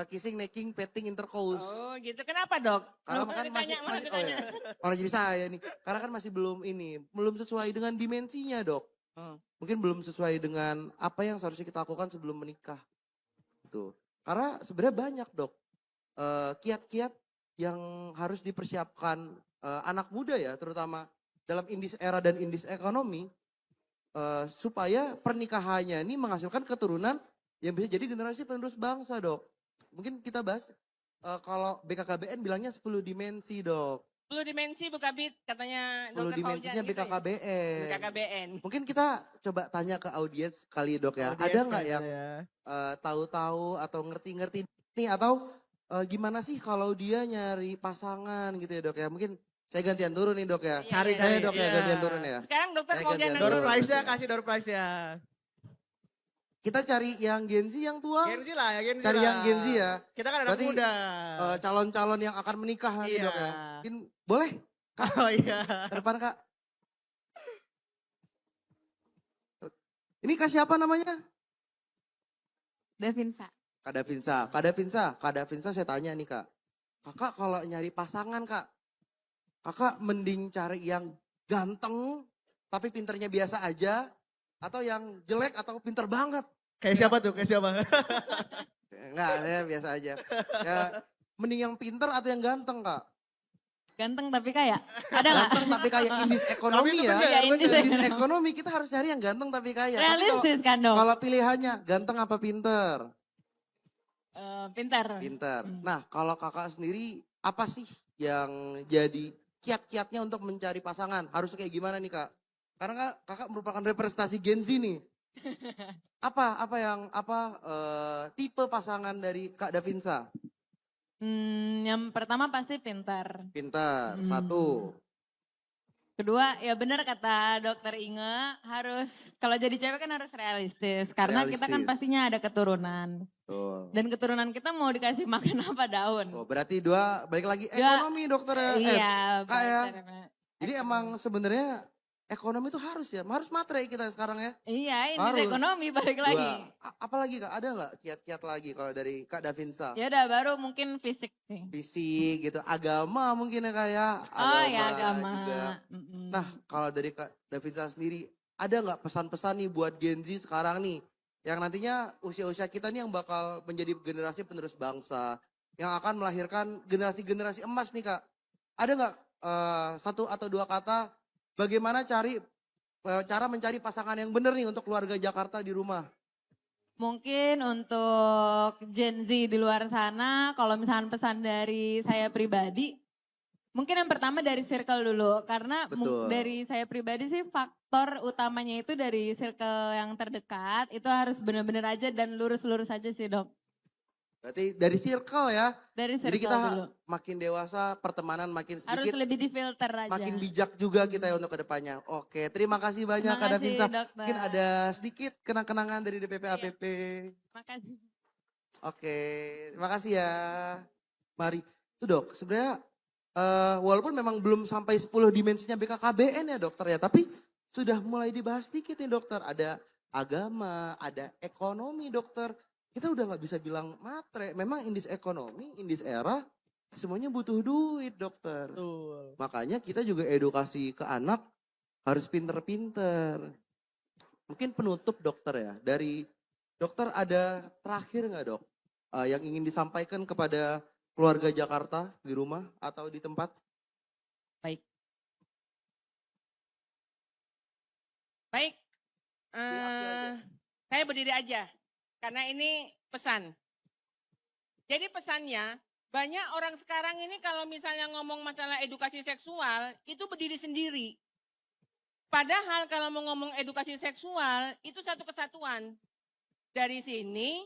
Kissing, necking, petting, intercourse. Oh gitu, kenapa dok? Karena kan masih oh ya, malah jadi saya nih. Karena kan masih belum sesuai dengan dimensinya dok. Mungkin belum sesuai dengan apa yang seharusnya kita lakukan sebelum menikah. Tuh. Karena sebenarnya banyak dok kiat-kiat yang harus dipersiapkan anak muda ya, terutama dalam indis era dan indis ekonomi, supaya pernikahannya ini menghasilkan keturunan yang bisa jadi generasi penerus bangsa dok. Mungkin kita bahas kalau BKKBN bilangnya 10 dimensi dok. 10 dimensi Bukabit katanya 10 Dokter dimensinya Fauzan gitu ya? BKKBN. BKKBN. Mungkin kita coba tanya ke audiens kali dok ya. Audiens Ada nggak kali yang tahu-tahu atau ngerti-ngerti nih atau gimana sih kalau dia nyari pasangan gitu ya dok ya. Mungkin saya gantian turun nih dok ya. Cari Saya dok ya iya. gantian turun ya. Sekarang Dokter Saya Fauzan gantian yang Door turun. prize-nya, kasih door prize-nya. Kita cari yang Gen Z yang tua. Gen Z lah ya, Gen Z Cari lah. yang Gen Z ya. Kita kan anak Berarti, muda. Calon-calon yang akan menikah nanti Iya. dok ya. Mungkin boleh Oh iya. ke depan kak. Ini kak siapa namanya? Davinsa. Kak Davinsa saya tanya nih kak. Kakak kalau nyari pasangan kak, kakak mending cari yang ganteng tapi pinternya biasa aja, atau yang jelek atau pinter banget? Kayak siapa tuh? Kayak siapa? Enggak, saya biasa aja. Ya, mending yang pinter atau yang ganteng kak? Ganteng tapi kaya. Ada nggak? Ganteng tapi kayak indis ekonomi Tapi itu ya. benar, Iya, indis Indis ekonomi. ekonomi kita harus cari yang ganteng tapi kaya. Tapi Realistis kan dong? kalau pilihannya ganteng apa pinter? Pintar. Pinter. Nah kalau kakak sendiri apa sih yang jadi kiat-kiatnya untuk mencari pasangan? Harus kayak gimana nih kak? Karena kakak merupakan representasi Gen Z nih. Tipe pasangan dari Kak Davinsa? Yang pertama pasti pintar. Pintar, satu. Kedua, ya benar kata Dokter Inge, harus kalau jadi cewek kan harus realistis. Karena kita kan Realistis. pastinya ada keturunan. Tuh. Dan keturunan kita mau dikasih makan apa daun. Oh, berarti dua, balik lagi Dua. ekonomi dokter ya. Iya, Kak ya. benar. Jadi emang sebenarnya ekonomi itu harus matre kita sekarang ya. Iya, ini Harus. ekonomi balik Dua. lagi. Apalagi kak, ada nggak kiat-kiat lagi kalau dari Kak Davinsa? Ya udah baru mungkin fisik sih. Fisik gitu, agama mungkin ya kak ya. Oh ya agama. Juga. Nah kalau dari Kak Davinsa sendiri, ada nggak pesan-pesan nih buat Gen Z sekarang nih? Yang nantinya usia-usia kita nih yang bakal menjadi generasi penerus bangsa. Yang akan melahirkan generasi-generasi emas nih kak. Ada nggak satu atau dua kata bagaimana cara mencari pasangan yang benar nih untuk keluarga Jakarta di rumah? Mungkin untuk Gen Z di luar sana, kalau misalnya pesan dari saya pribadi, mungkin yang pertama dari circle dulu. Karena Betul. dari saya pribadi sih faktor utamanya itu dari circle yang terdekat, itu harus benar-benar aja dan lurus-lurus aja sih dok. Berarti dari circle ya. Dari Jadi circle kita dulu. makin dewasa, pertemanan makin Harus sedikit, lebih difilter aja. makin bijak juga kita ya untuk kedepannya. Oke, terima kasih banyak Terima Kak kasih, Davinsa. dokter. Mungkin ada sedikit kenang-kenangan dari DPP Iya. APP. Makasih. Oke, terima kasih ya. Mari. Itu dok, sebenarnya walaupun memang belum sampai 10 dimensinya BKKBN ya dokter ya. Tapi sudah mulai dibahas sedikit nih dokter. Ada agama, ada ekonomi dokter. Kita udah nggak bisa bilang matre. Memang indis ekonomi, indis era semuanya butuh duit dokter. Betul. Makanya kita juga edukasi ke anak harus pinter-pinter. Mungkin penutup dokter ya, dari dokter ada terakhir nggak dok? Yang ingin disampaikan kepada keluarga Jakarta di rumah atau di tempat? Baik. Baik. Saya berdiri aja karena ini pesan. Jadi pesannya, banyak orang sekarang ini kalau misalnya ngomong masalah edukasi seksual itu berdiri sendiri. Padahal kalau mau ngomong edukasi seksual itu satu kesatuan. Dari sini,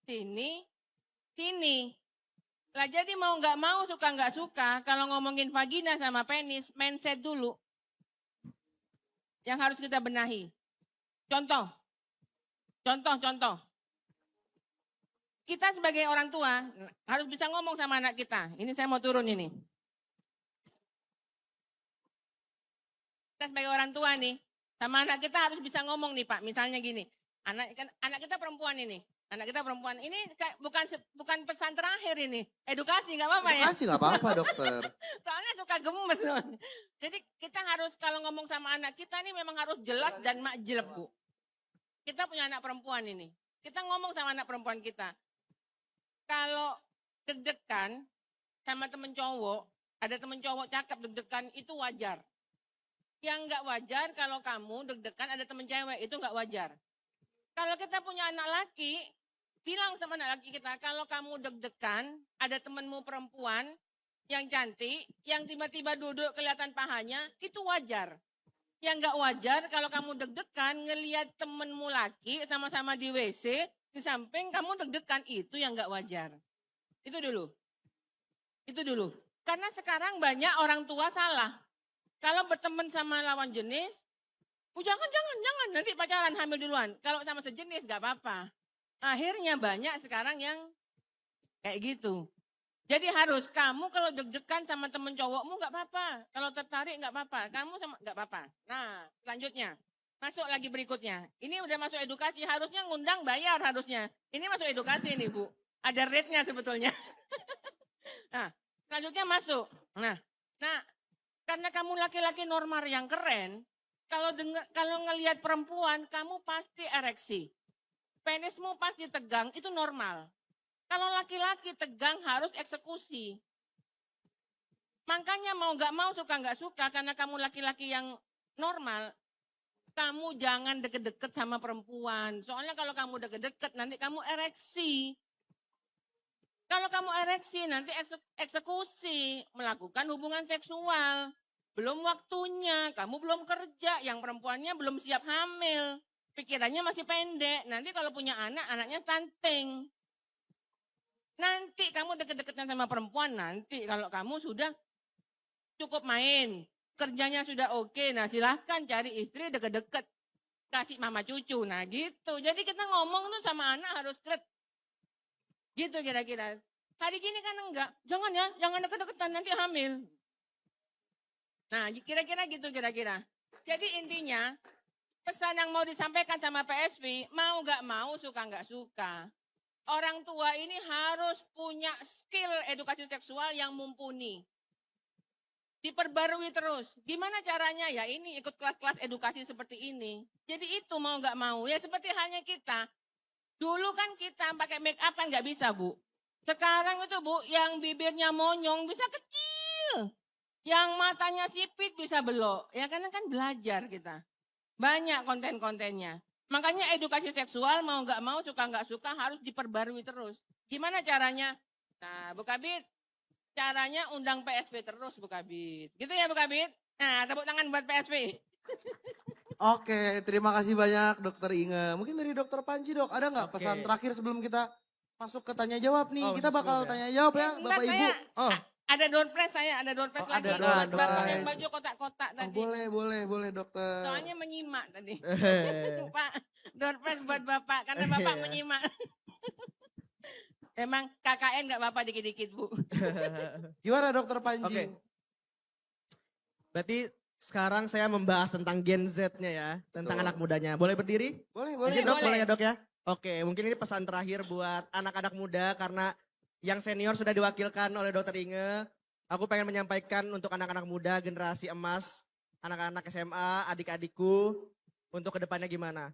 sini, sini. Lah jadi mau nggak mau, suka nggak suka, kalau ngomongin vagina sama penis, mindset dulu. Yang harus kita benahi. Contoh. Kita sebagai orang tua harus bisa ngomong sama anak kita. Ini saya mau turun ini. Kita sebagai orang tua nih, sama anak kita harus bisa ngomong nih Pak. Misalnya gini, anak kita perempuan ini. Anak kita perempuan ini bukan pesan terakhir ini. Edukasi nggak apa-apa ya? Edukasi nggak apa-apa dokter. Soalnya suka gemes. Jadi kita harus kalau ngomong sama anak kita ini memang harus jelas dan makjleb Bu. Kita punya anak perempuan ini. Kita ngomong sama anak perempuan kita. Kalau deg-degan sama temen cowok, ada temen cowok cakep deg-degan itu wajar. Yang nggak wajar kalau kamu deg-degan ada temen cewek, itu nggak wajar. Kalau kita punya anak laki, bilang sama anak laki kita, kalau kamu deg-degan, ada temenmu perempuan yang cantik, yang tiba-tiba duduk kelihatan pahanya, itu wajar. Yang nggak wajar kalau kamu deg-degan ngelihat temenmu laki sama-sama di WC, di samping kamu deg-degan, itu yang nggak wajar. Itu dulu. Karena sekarang banyak orang tua salah. Kalau berteman sama lawan jenis, jangan, nanti pacaran hamil duluan. Kalau sama sejenis gak apa-apa. Akhirnya banyak sekarang yang kayak gitu. Jadi harus kamu kalau deg-degan sama temen cowokmu gak apa-apa. Kalau tertarik gak apa-apa. Kamu sama gak apa-apa. Nah selanjutnya. Masuk lagi berikutnya. Ini udah masuk edukasi. Harusnya ngundang bayar harusnya. Ini masuk edukasi nih Bu. Ada rate-nya sebetulnya. Nah selanjutnya masuk. Nah karena kamu laki-laki normal yang keren, kalau ngelihat perempuan, kamu pasti ereksi. Penismu pasti tegang, itu normal. Kalau laki-laki tegang harus eksekusi. Makanya mau gak mau, suka gak suka, karena kamu laki-laki yang normal, kamu jangan deket-deket sama perempuan. Soalnya kalau kamu deket-deket, nanti kamu ereksi. Kalau kamu ereksi, nanti eksekusi, melakukan hubungan seksual. Belum waktunya, kamu belum kerja, yang perempuannya belum siap hamil. Pikirannya masih pendek, nanti kalau punya anak, anaknya stunting. Nanti kamu deket-deketnya sama perempuan, nanti kalau kamu sudah cukup main, kerjanya sudah oke, nah silahkan cari istri deket-deket. Kasih mama cucu, nah gitu. Jadi kita ngomong tuh sama anak harus straight. Gitu kira-kira. Hari gini kan enggak. Jangan ya, jangan deket-deketan nanti hamil. Nah kira-kira gitu kira-kira. Jadi intinya pesan yang mau disampaikan sama PSP, mau gak mau, suka gak suka. Orang tua ini harus punya skill edukasi seksual yang mumpuni. Diperbarui terus. Gimana caranya? Ya ini ikut kelas-kelas edukasi seperti ini. Jadi itu mau gak mau. Ya seperti halnya kita. Dulu kan kita pakai make up kan nggak bisa Bu. Sekarang itu Bu yang bibirnya monyong bisa kecil. Yang matanya sipit bisa belok. Ya karena kan belajar kita. Banyak konten-kontennya. Makanya edukasi seksual mau nggak mau, suka nggak suka harus diperbarui terus. Gimana caranya? Nah Bu Kabit, caranya undang PSP terus Bu Kabit. Gitu ya Bu Kabit? Nah tepuk tangan buat PSP. Oke, terima kasih banyak Dokter Inge. Mungkin dari Dokter Panji dok, ada nggak Oke. pesan terakhir sebelum kita masuk ke tanya jawab nih? Oh, Kita bakal sebelum ya. tanya jawab ya, Enggak, Bapak Ibu. Oh, Ada door prize ada door prize Oh, lagi. ada door Buat Bapak prize. yang baju kotak-kotak Oh, tadi. boleh dokter. Soalnya menyimak tadi. Pak, door prize buat Bapak, karena Bapak Iya. menyimak. Emang KKN nggak Bapak dikit-dikit Bu. Gimana Dokter Panji? Oke. Berarti sekarang saya membahas tentang Gen Z-nya ya, tentang Betul. anak mudanya. Boleh berdiri? Boleh. Izin dok, boleh. boleh ya dok ya? Oke, mungkin ini pesan terakhir buat anak-anak muda karena Yang senior sudah diwakilkan oleh Dokter Inge. Aku pengen menyampaikan untuk anak-anak muda, generasi emas, anak-anak SMA, adik-adikku, untuk kedepannya gimana.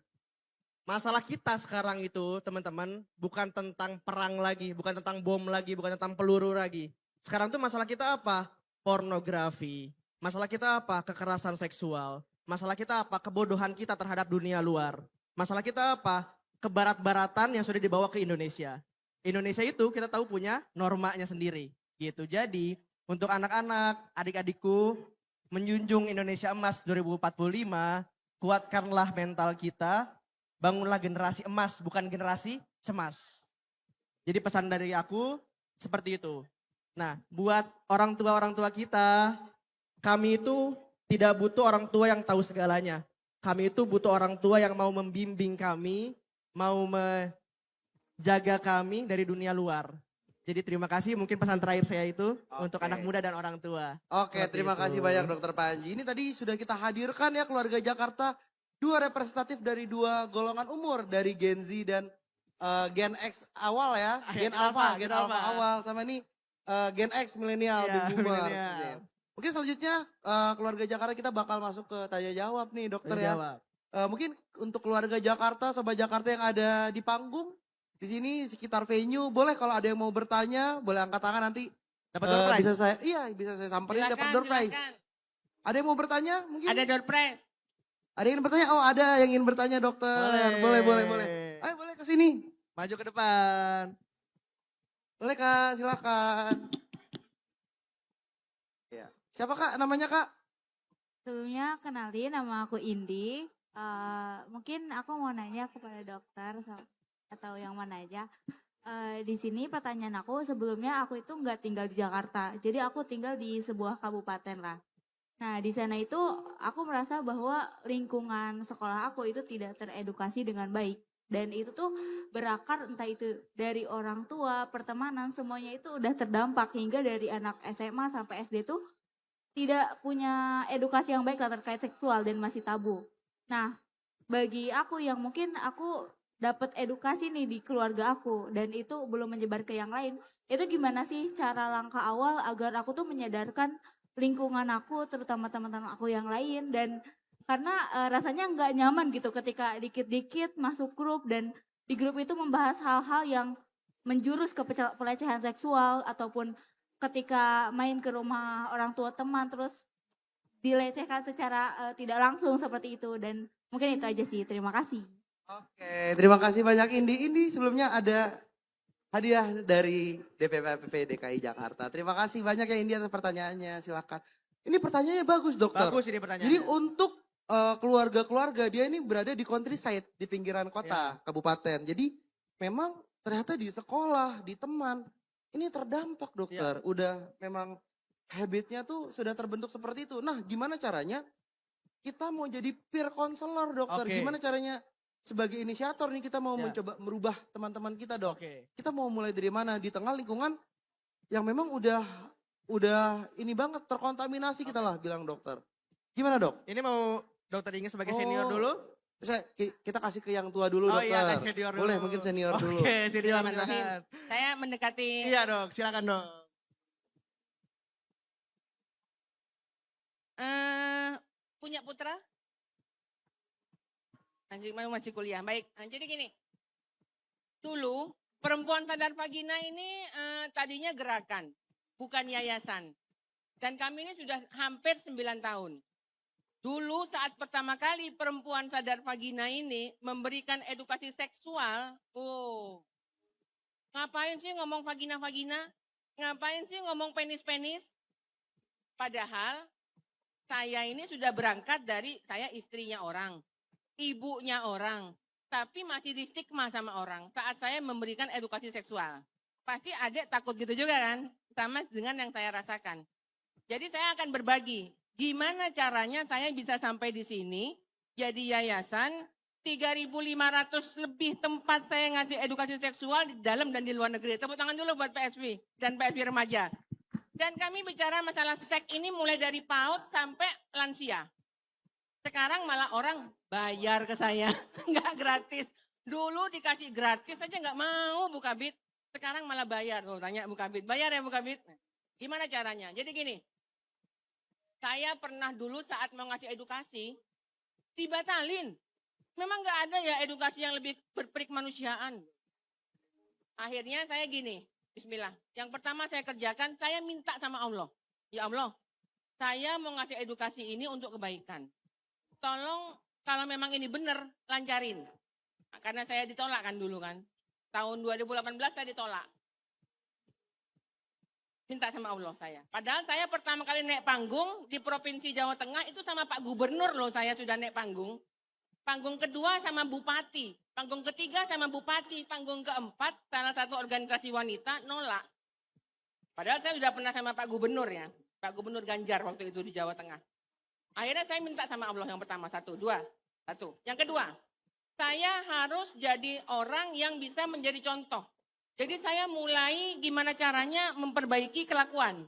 Masalah kita sekarang itu teman-teman bukan tentang perang lagi, bukan tentang bom lagi, bukan tentang peluru lagi. Sekarang tuh masalah kita apa? Pornografi. Masalah kita apa? Kekerasan seksual. Masalah kita apa? Kebodohan kita terhadap dunia luar. Masalah kita apa? Kebarat-baratan yang sudah dibawa ke Indonesia. Indonesia itu kita tahu punya normanya sendiri. Gitu. Jadi untuk anak-anak, adik-adikku, menjunjung Indonesia Emas 2045, kuatkanlah mental kita, bangunlah generasi emas, bukan generasi cemas. Jadi pesan dari aku seperti itu. Nah, buat orang tua kita, kami itu tidak butuh orang tua yang tahu segalanya. Kami itu butuh orang tua yang mau membimbing kami, mau menjaga kami dari dunia luar. Jadi terima kasih, mungkin pesan terakhir saya itu untuk anak muda dan orang tua. Oke, terima kasih banyak Dokter Panji. Ini tadi sudah kita hadirkan ya keluarga Jakarta, 2 representatif dari 2 golongan umur, dari Gen Z dan Gen X awal ya, Gen Alpha awal, sama ini Gen X milenial, Baby Boomers. Ya. Mungkin selanjutnya keluarga Jakarta kita bakal masuk ke tanya jawab nih dokter ya. Mungkin untuk keluarga Jakarta, sobat Jakarta yang ada di panggung, di sini sekitar venue, boleh kalau ada yang mau bertanya, boleh angkat tangan nanti. Dapat door prize. Bisa saya samperin, dapat door prize. Ada yang mau bertanya mungkin? Ada door prize. Ada yang ingin bertanya? Oh ada yang ingin bertanya dokter. Boleh. Ayo boleh ke sini. Maju ke depan. Boleh Kak, silakan. Ya. Siapa Kak namanya Kak? Sebelumnya kenalin, nama aku Indi. Mungkin aku mau nanya kepada dokter atau yang mana aja. Di sini pertanyaan aku, sebelumnya aku itu nggak tinggal di Jakarta. Jadi aku tinggal di sebuah kabupaten lah. Nah di sana itu aku merasa bahwa lingkungan sekolah aku itu tidak teredukasi dengan baik. Dan itu tuh berakar entah itu dari orang tua, pertemanan, semuanya itu udah terdampak. Hingga dari anak SMA sampai SD tuh tidak punya edukasi yang baik lah terkait seksual dan masih tabu. Nah bagi aku yang mungkin aku dapat edukasi nih di keluarga aku dan itu belum menyebar ke yang lain. Itu gimana sih cara langkah awal agar aku tuh menyadarkan lingkungan aku, terutama teman-teman aku yang lain, dan karena rasanya nggak nyaman gitu ketika dikit-dikit masuk grup dan di grup itu membahas hal-hal yang menjurus ke pelecehan seksual ataupun ketika main ke rumah orang tua teman terus dilecehkan secara tidak langsung seperti itu, dan mungkin itu aja sih. Terima kasih. Oke, terima kasih banyak Indi. Indi sebelumnya ada hadiah dari DPP DKI Jakarta. Terima kasih banyak ya Indi atas pertanyaannya. Silakan. Ini pertanyaannya bagus dokter. Bagus ini pertanyaannya. Jadi untuk keluarga-keluarga dia ini berada di countryside, di pinggiran kota, kabupaten. Jadi memang ternyata di sekolah, di teman, ini terdampak dokter. Udah memang habitnya tuh sudah terbentuk seperti itu. Nah gimana caranya kita mau jadi peer counselor dokter. Gimana caranya sebagai inisiator nih kita mau mencoba merubah teman-teman kita dok. Kita mau mulai dari mana di tengah lingkungan yang memang udah ini banget terkontaminasi kita lah bilang dokter. Gimana dok? Ini mau dokter Inge sebagai senior dulu? Kita kasih ke yang tua dulu dokter. Iya, senior dulu. Boleh mungkin senior dulu. Oke, senior silakan. Saya mendekati. Iya dok, silakan dok. Punya putra? Masih kuliah. Baik, jadi gini. Dulu perempuan sadar vagina ini tadinya gerakan, bukan yayasan. Dan kami ini sudah hampir 9 tahun. Dulu saat pertama kali perempuan sadar vagina ini memberikan edukasi seksual, ngapain sih ngomong vagina-vagina? Ngapain sih ngomong penis-penis? Padahal saya ini sudah berangkat dari saya istrinya orang, ibunya orang, tapi masih di stigma sama orang saat saya memberikan edukasi seksual. Pasti adik takut gitu juga kan, sama dengan yang saya rasakan. Jadi saya akan berbagi, gimana caranya saya bisa sampai di sini, jadi yayasan, 3.500 lebih tempat saya ngasih edukasi seksual di dalam dan di luar negeri. Tepuk tangan dulu buat PSV dan PSV Remaja. Dan kami bicara masalah seks ini mulai dari PAUD sampai lansia. Sekarang malah orang bayar ke saya, nggak gratis. Dulu dikasih gratis aja nggak mau buka bit. Sekarang malah bayar. Tuh, tanya Bu Kabit. Bayar ya Bu Kabit? Gimana caranya? Jadi gini, saya pernah dulu saat mau ngasih edukasi, dibatalin. Memang nggak ada ya edukasi yang lebih berperik manusiaan. Akhirnya saya gini, bismillah. Yang pertama saya kerjakan, saya minta sama Allah. Ya Allah, saya mau ngasih edukasi ini untuk kebaikan. Tolong kalau memang ini benar, lancarin. Karena saya ditolak kan dulu kan. Tahun 2018 saya ditolak. Minta sama Allah saya. Padahal saya pertama kali naik panggung di Provinsi Jawa Tengah itu sama Pak Gubernur loh saya sudah naik panggung. Panggung kedua sama Bupati. Panggung ketiga sama Bupati. Panggung keempat salah satu organisasi wanita nolak. Padahal saya sudah pernah sama Pak Gubernur ya. Pak Gubernur Ganjar waktu itu di Jawa Tengah. Akhirnya saya minta sama Allah yang pertama. Satu. Yang kedua, saya harus jadi orang yang bisa menjadi contoh. Jadi saya mulai gimana caranya memperbaiki kelakuan.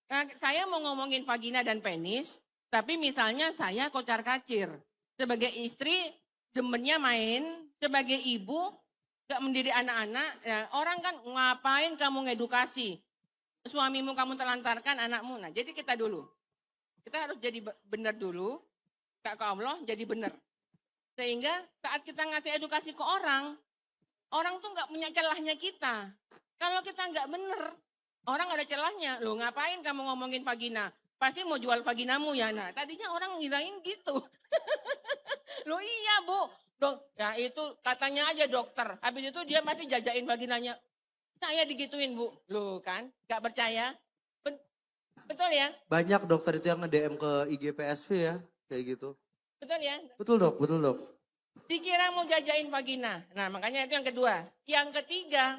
Nah, saya mau ngomongin vagina dan penis, tapi misalnya saya kocar-kacir. Sebagai istri, demennya main. Sebagai ibu, gak mendidik anak-anak. Ya, orang kan ngapain kamu ngedukasi? Suamimu kamu telantarkan anakmu. Nah jadi kita dulu. Kita harus jadi benar dulu. Tak ke Allah jadi benar. Sehingga saat kita ngasih edukasi ke orang tuh gak punya celahnya kita. Kalau kita gak benar, orang ada celahnya. Loh ngapain kamu ngomongin vagina? Pasti mau jual vaginamu ya. Nah tadinya orang ngirain gitu. Loh iya Bu. Ya itu katanya aja dokter. Habis itu dia mati jajain vaginanya. Saya digituin Bu. Loh kan gak percaya. Betul ya? Banyak dokter itu yang nge-DM ke IG PSV ya. Kayak gitu. Betul ya? Betul dok. Dikira mau jajain vagina. Nah makanya itu yang kedua. Yang ketiga,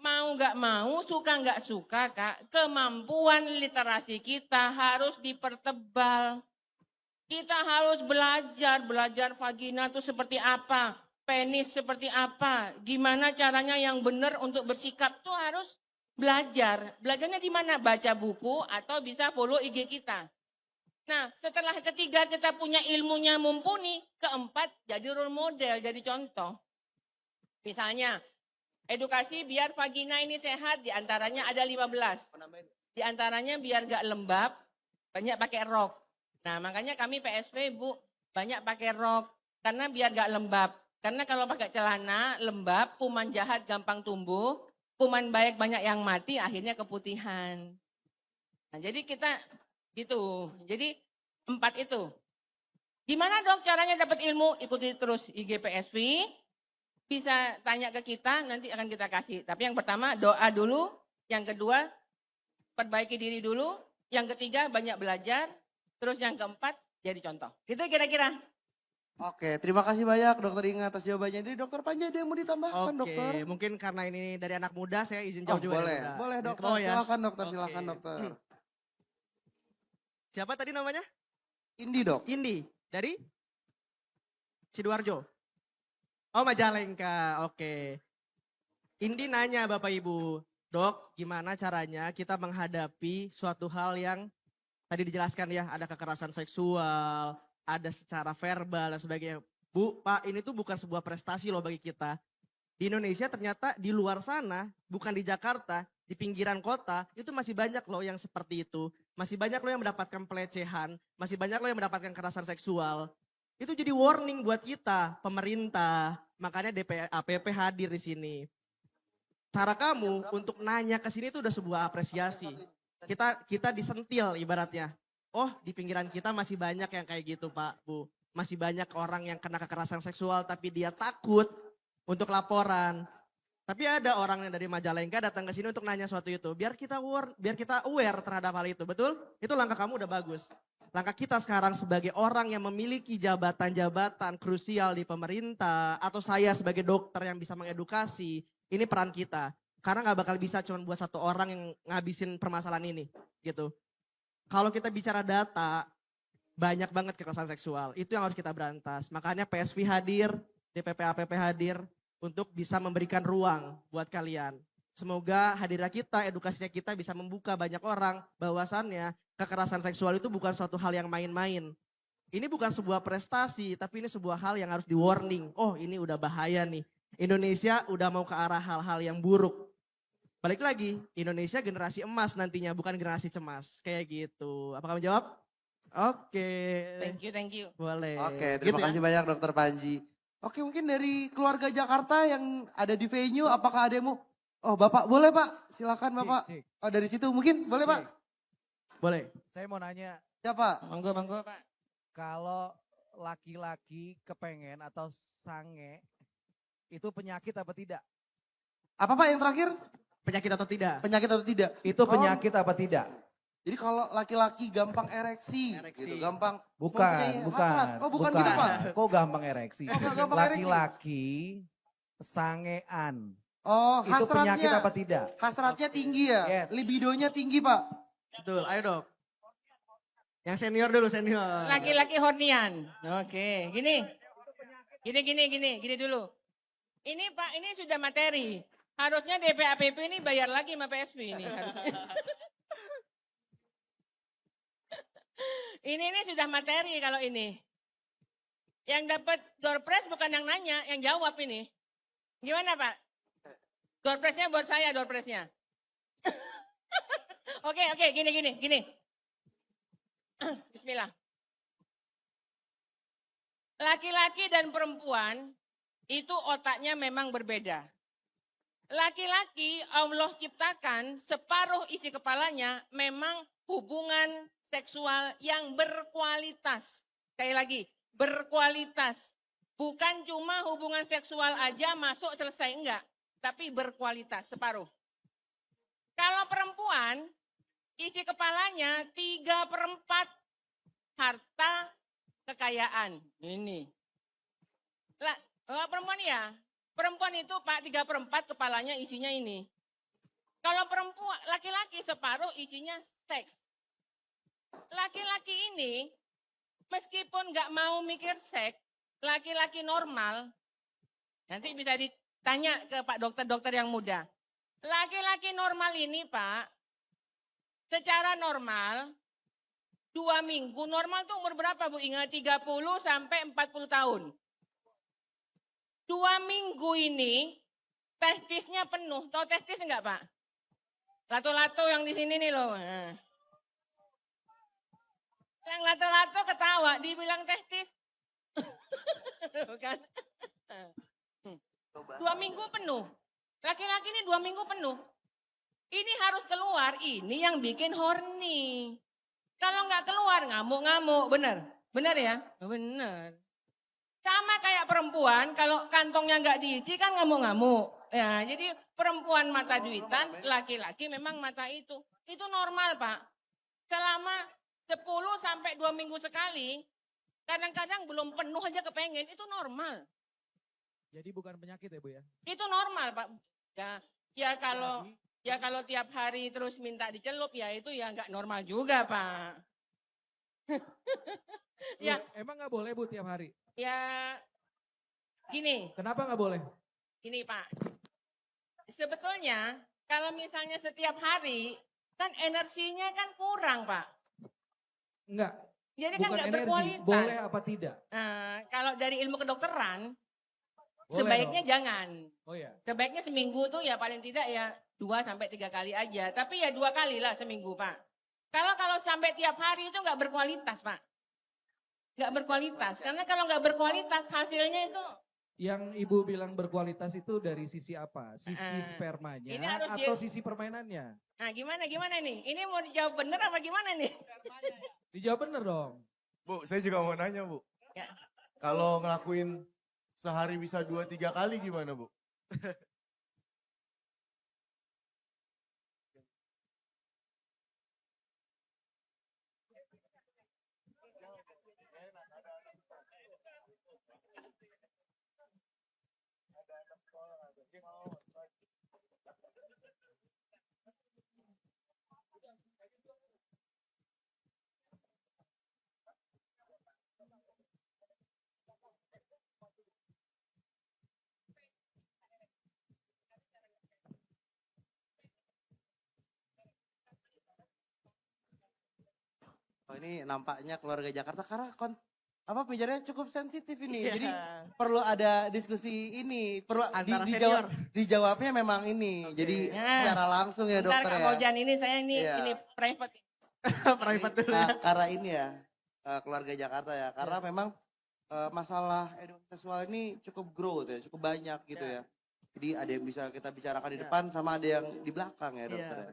mau gak mau, suka gak suka Kak, kemampuan literasi kita harus dipertebal. Kita harus belajar vagina itu seperti apa, penis seperti apa, gimana caranya yang benar untuk bersikap tuh harus belajar. Belajarnya di mana? Baca buku atau bisa follow IG kita. Nah, setelah ketiga kita punya ilmunya mumpuni, keempat jadi role model, jadi contoh. Misalnya, edukasi biar vagina ini sehat, diantaranya ada 15. Diantaranya biar gak lembab, banyak pakai rok. Nah, makanya kami PSP Bu, banyak pakai rok, karena biar gak lembab. Karena kalau pakai celana, lembab, kuman jahat gampang tumbuh, kuman baik banyak yang mati, akhirnya keputihan. Nah, jadi kita gitu. Jadi 4 itu. Gimana dok caranya dapat ilmu? Ikuti terus IG PSV. Bisa tanya ke kita, nanti akan kita kasih. Tapi yang pertama doa dulu. Yang kedua perbaiki diri dulu. Yang ketiga banyak belajar. Terus yang keempat jadi contoh. Gitu kira-kira. Oke, terima kasih banyak dokter Inga atas jawabannya. Jadi dokter Panja ada yang mau ditambahkan dokter? Oke, mungkin karena ini dari anak muda saya izin jawab juga. Boleh, boleh dokter. Silakan dokter, silakan dokter. Siapa tadi namanya? Indi dok. Indi, dari Sidoarjo. Oh Majalengka, oke. Indi nanya Bapak Ibu, dok gimana caranya kita menghadapi suatu hal yang tadi dijelaskan ya, ada kekerasan seksual, ada secara verbal dan sebagainya. Bu, Pak ini tuh bukan sebuah prestasi loh bagi kita. Di Indonesia ternyata di luar sana, bukan di Jakarta, di pinggiran kota, itu masih banyak loh yang seperti itu. Masih banyak loh yang mendapatkan pelecehan, masih banyak loh yang mendapatkan kekerasan seksual. Itu jadi warning buat kita, pemerintah. Makanya DPAPP hadir di sini. Cara kamu untuk nanya ke sini itu udah sebuah apresiasi. Kita disentil ibaratnya. Oh di pinggiran kita masih banyak yang kayak gitu Pak, Bu. Masih banyak orang yang kena kekerasan seksual tapi dia takut untuk laporan. Tapi ada orang yang dari Majalengka datang ke sini untuk nanya suatu itu. Biar kita aware terhadap hal itu, betul? Itu langkah kamu udah bagus. Langkah kita sekarang sebagai orang yang memiliki jabatan-jabatan krusial di pemerintah. Atau saya sebagai dokter yang bisa mengedukasi. Ini peran kita. Karena gak bakal bisa cuma buat satu orang yang ngabisin permasalahan ini. Gitu. Kalau kita bicara data, banyak banget kekerasan seksual. Itu yang harus kita berantas. Makanya PSV hadir, DPPAPP hadir. Untuk bisa memberikan ruang buat kalian. Semoga hadirnya kita, edukasinya kita bisa membuka banyak orang bahwasannya kekerasan seksual itu bukan suatu hal yang main-main. Ini bukan sebuah prestasi, tapi ini sebuah hal yang harus di warning. Oh ini udah bahaya nih. Indonesia udah mau ke arah hal-hal yang buruk. Balik lagi, Indonesia generasi emas nantinya, bukan generasi cemas. Kayak gitu. Apakah menjawab? Oke. Thank you. Boleh. Oke, terima Gitu ya. kasih banyak Dokter Panji. Oke, mungkin dari keluarga Jakarta yang ada di venue, apakah ada yang mau? Oh, Bapak boleh Pak, silakan Bapak. Cik. Oh, dari situ mungkin boleh Pak? Boleh. Saya mau nanya, Siapa? Monggo Pak. kalau laki-laki kepengen atau sange, itu penyakit apa tidak? Apa Pak yang terakhir? Penyakit atau tidak? Penyakit atau tidak? Itu Kalau- penyakit apa tidak? Jadi kalau laki-laki gampang ereksi, gitu, gampang mempunyai Bukan, hasrat. Oh, bukan gitu Pak? Kok gampang ereksi? Oh, nggak gampang ereksi. Laki-laki sangean. Oh, Itu penyakit hasratnya. apa tidak? Hasratnya tinggi ya? Yes. Libidonya tinggi Pak? Betul, ayo dok. Yang senior dulu, senior. Laki-laki hornian. Oke, gini dulu. Ini Pak, ini sudah materi. Harusnya DPAPP ini bayar lagi sama PSP ini harusnya. ini sudah materi kalau ini. Yang dapat door prize bukan yang nanya, yang jawab ini. Gimana Pak? Door prize-nya buat saya, door prize-nya. Oke, gini. Bismillah. Laki-laki dan perempuan itu otaknya memang berbeda. Laki-laki Allah ciptakan separuh isi kepalanya memang hubungan seksual yang berkualitas. Sekali lagi, berkualitas. Bukan cuma hubungan seksual aja masuk selesai, enggak. Tapi berkualitas, separuh. Kalau perempuan, isi kepalanya 3/4 harta kekayaan. Ini. Lah, perempuan ya. Perempuan itu Pak 3/4 kepalanya isinya ini. Kalau perempuan, laki-laki separuh isinya seks. Laki-laki ini meskipun nggak mau mikir seks, laki-laki normal, nanti bisa ditanya ke Pak dokter-dokter yang muda. Laki-laki normal ini Pak, secara normal 2 minggu, normal tuh umur berapa Bu? Ingat 30 sampai 40 tahun. 2 minggu ini testisnya penuh. Tahu testis enggak Pak? Lato-lato yang di sini nih loh. Nah. Yang lato-lato ketawa, dibilang testis. Bukan. 2 minggu penuh. Laki-laki ini 2 minggu penuh. Ini harus keluar, ini yang bikin horny. Kalau nggak keluar ngamuk-ngamuk, bener? Bener ya? Bener. Sama kayak perempuan, kalau kantongnya nggak diisi kan ngamuk-ngamuk. Ya, jadi perempuan mata duitan, laki-laki memang mata itu. Itu normal Pak. Selama 10 sampai 2 minggu sekali, kadang-kadang belum penuh aja kepengen, itu normal. Jadi bukan penyakit ya Bu ya? Itu normal Pak. Ya kalau tiap hari terus minta dicelup ya itu ya nggak normal juga Pak. Ya. Emang nggak boleh Bu tiap hari? Ya gini. Kenapa nggak boleh? Gini Pak. Sebetulnya kalau misalnya setiap hari kan energinya kan kurang Pak. Enggak. Jadi bukan kan nggak energi. berkualitas. Boleh apa tidak? Nah, kalau dari ilmu kedokteran Boleh sebaiknya dong. jangan. Oh ya. Sebaiknya seminggu tuh ya paling tidak ya 2 sampai 3 kali aja. Tapi ya 2 kali lah seminggu Pak. Kalau sampai tiap hari itu nggak berkualitas Pak. Nggak berkualitas. Karena kalau nggak berkualitas hasilnya itu. Yang Ibu bilang berkualitas itu dari sisi apa? Sisi spermanya ini harus atau sisi permainannya? Nah gimana nih? Ini mau dijawab bener apa gimana nih? Dijawab bener dong. Bu, saya juga mau nanya Bu. Ya. Kalau ngelakuin sehari bisa 2-3 kali gimana Bu? Oh, ini nampaknya keluarga Jakarta karena apa pembicaranya cukup sensitif ini. Iya. Jadi perlu ada diskusi ini, perlu Antara dijawabnya memang ini. Jadi Ya. secara langsung ya Bentar dokter Kak ya. Fauzan ini saya Iya. ini private. Private dulu. Nah, karena ini ya keluarga Jakarta ya. Karena memang masalah edukasi seksual ini cukup growth ya, cukup banyak gitu ya. Jadi ada yang bisa kita bicarakan di depan sama ada yang di belakang ya dokter ya.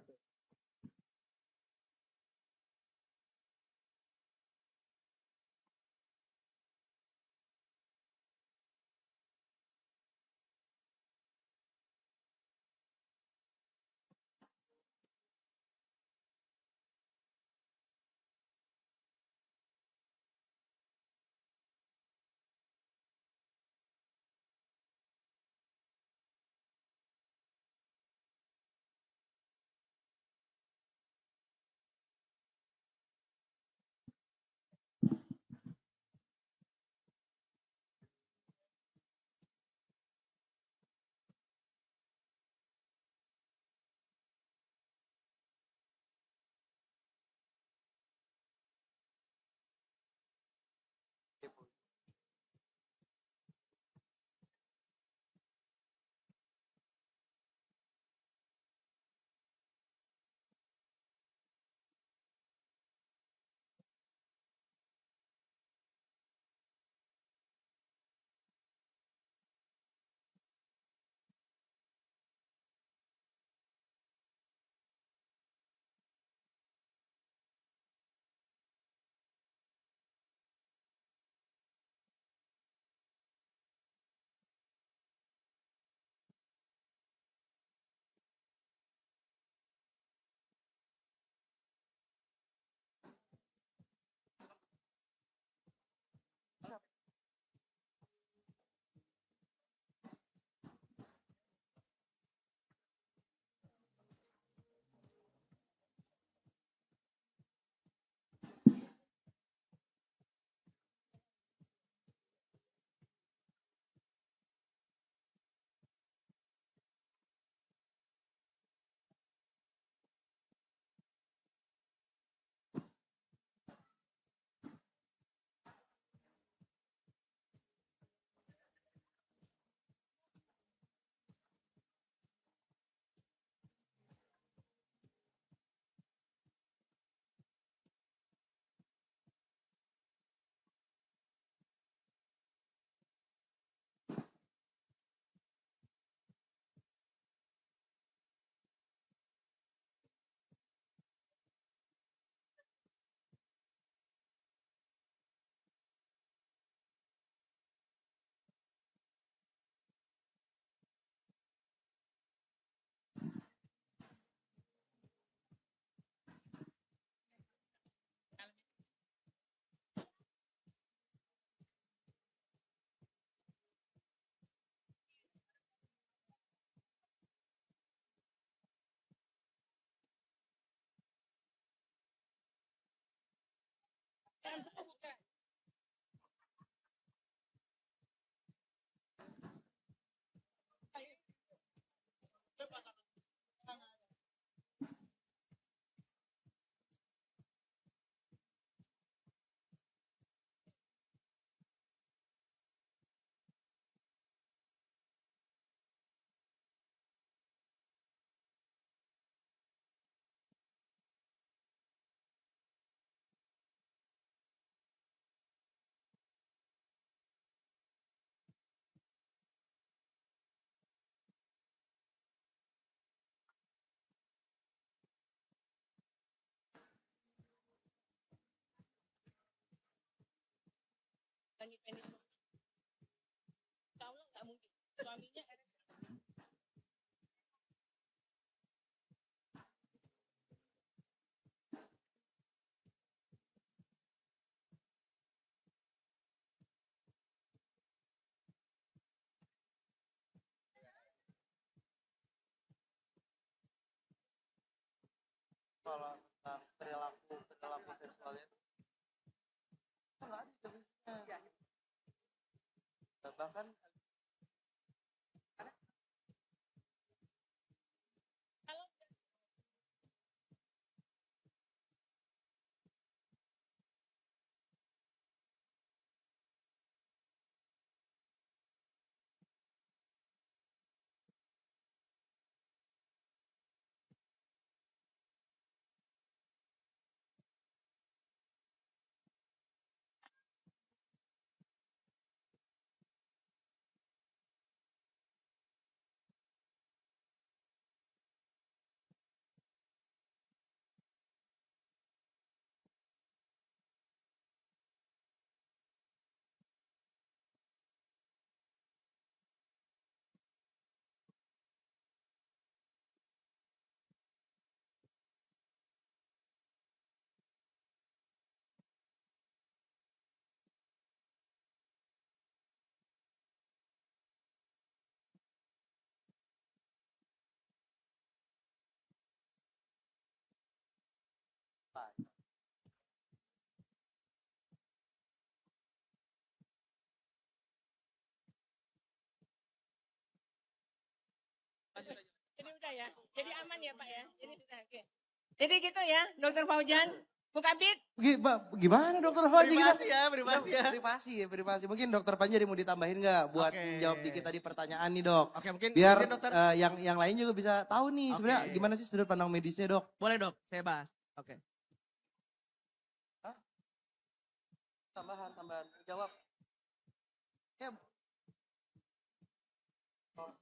Lagi pendek. Tahu nggak mungkin suaminya Kalau tentang perilaku seksualnya itu nggak ada definisinya. Bahkan Jadi udah ya. Jadi aman ya Pak ya. Jadi sudah oke. Jadi gitu ya, Dokter Faujan. Buka bit. Gimana dokter Fauzi? Privasi ya, privasi ya. Privasi. Mungkin dokter Panji ada mau ditambahin nggak buat jawab dikit tadi pertanyaan nih dok? Oke, mungkin Biar mungkin, dokter. yang lain juga bisa tahu nih sebenarnya gimana sih sudut pandang medisnya dok? Boleh dok, saya bahas. Oke. Tambahan, jawab.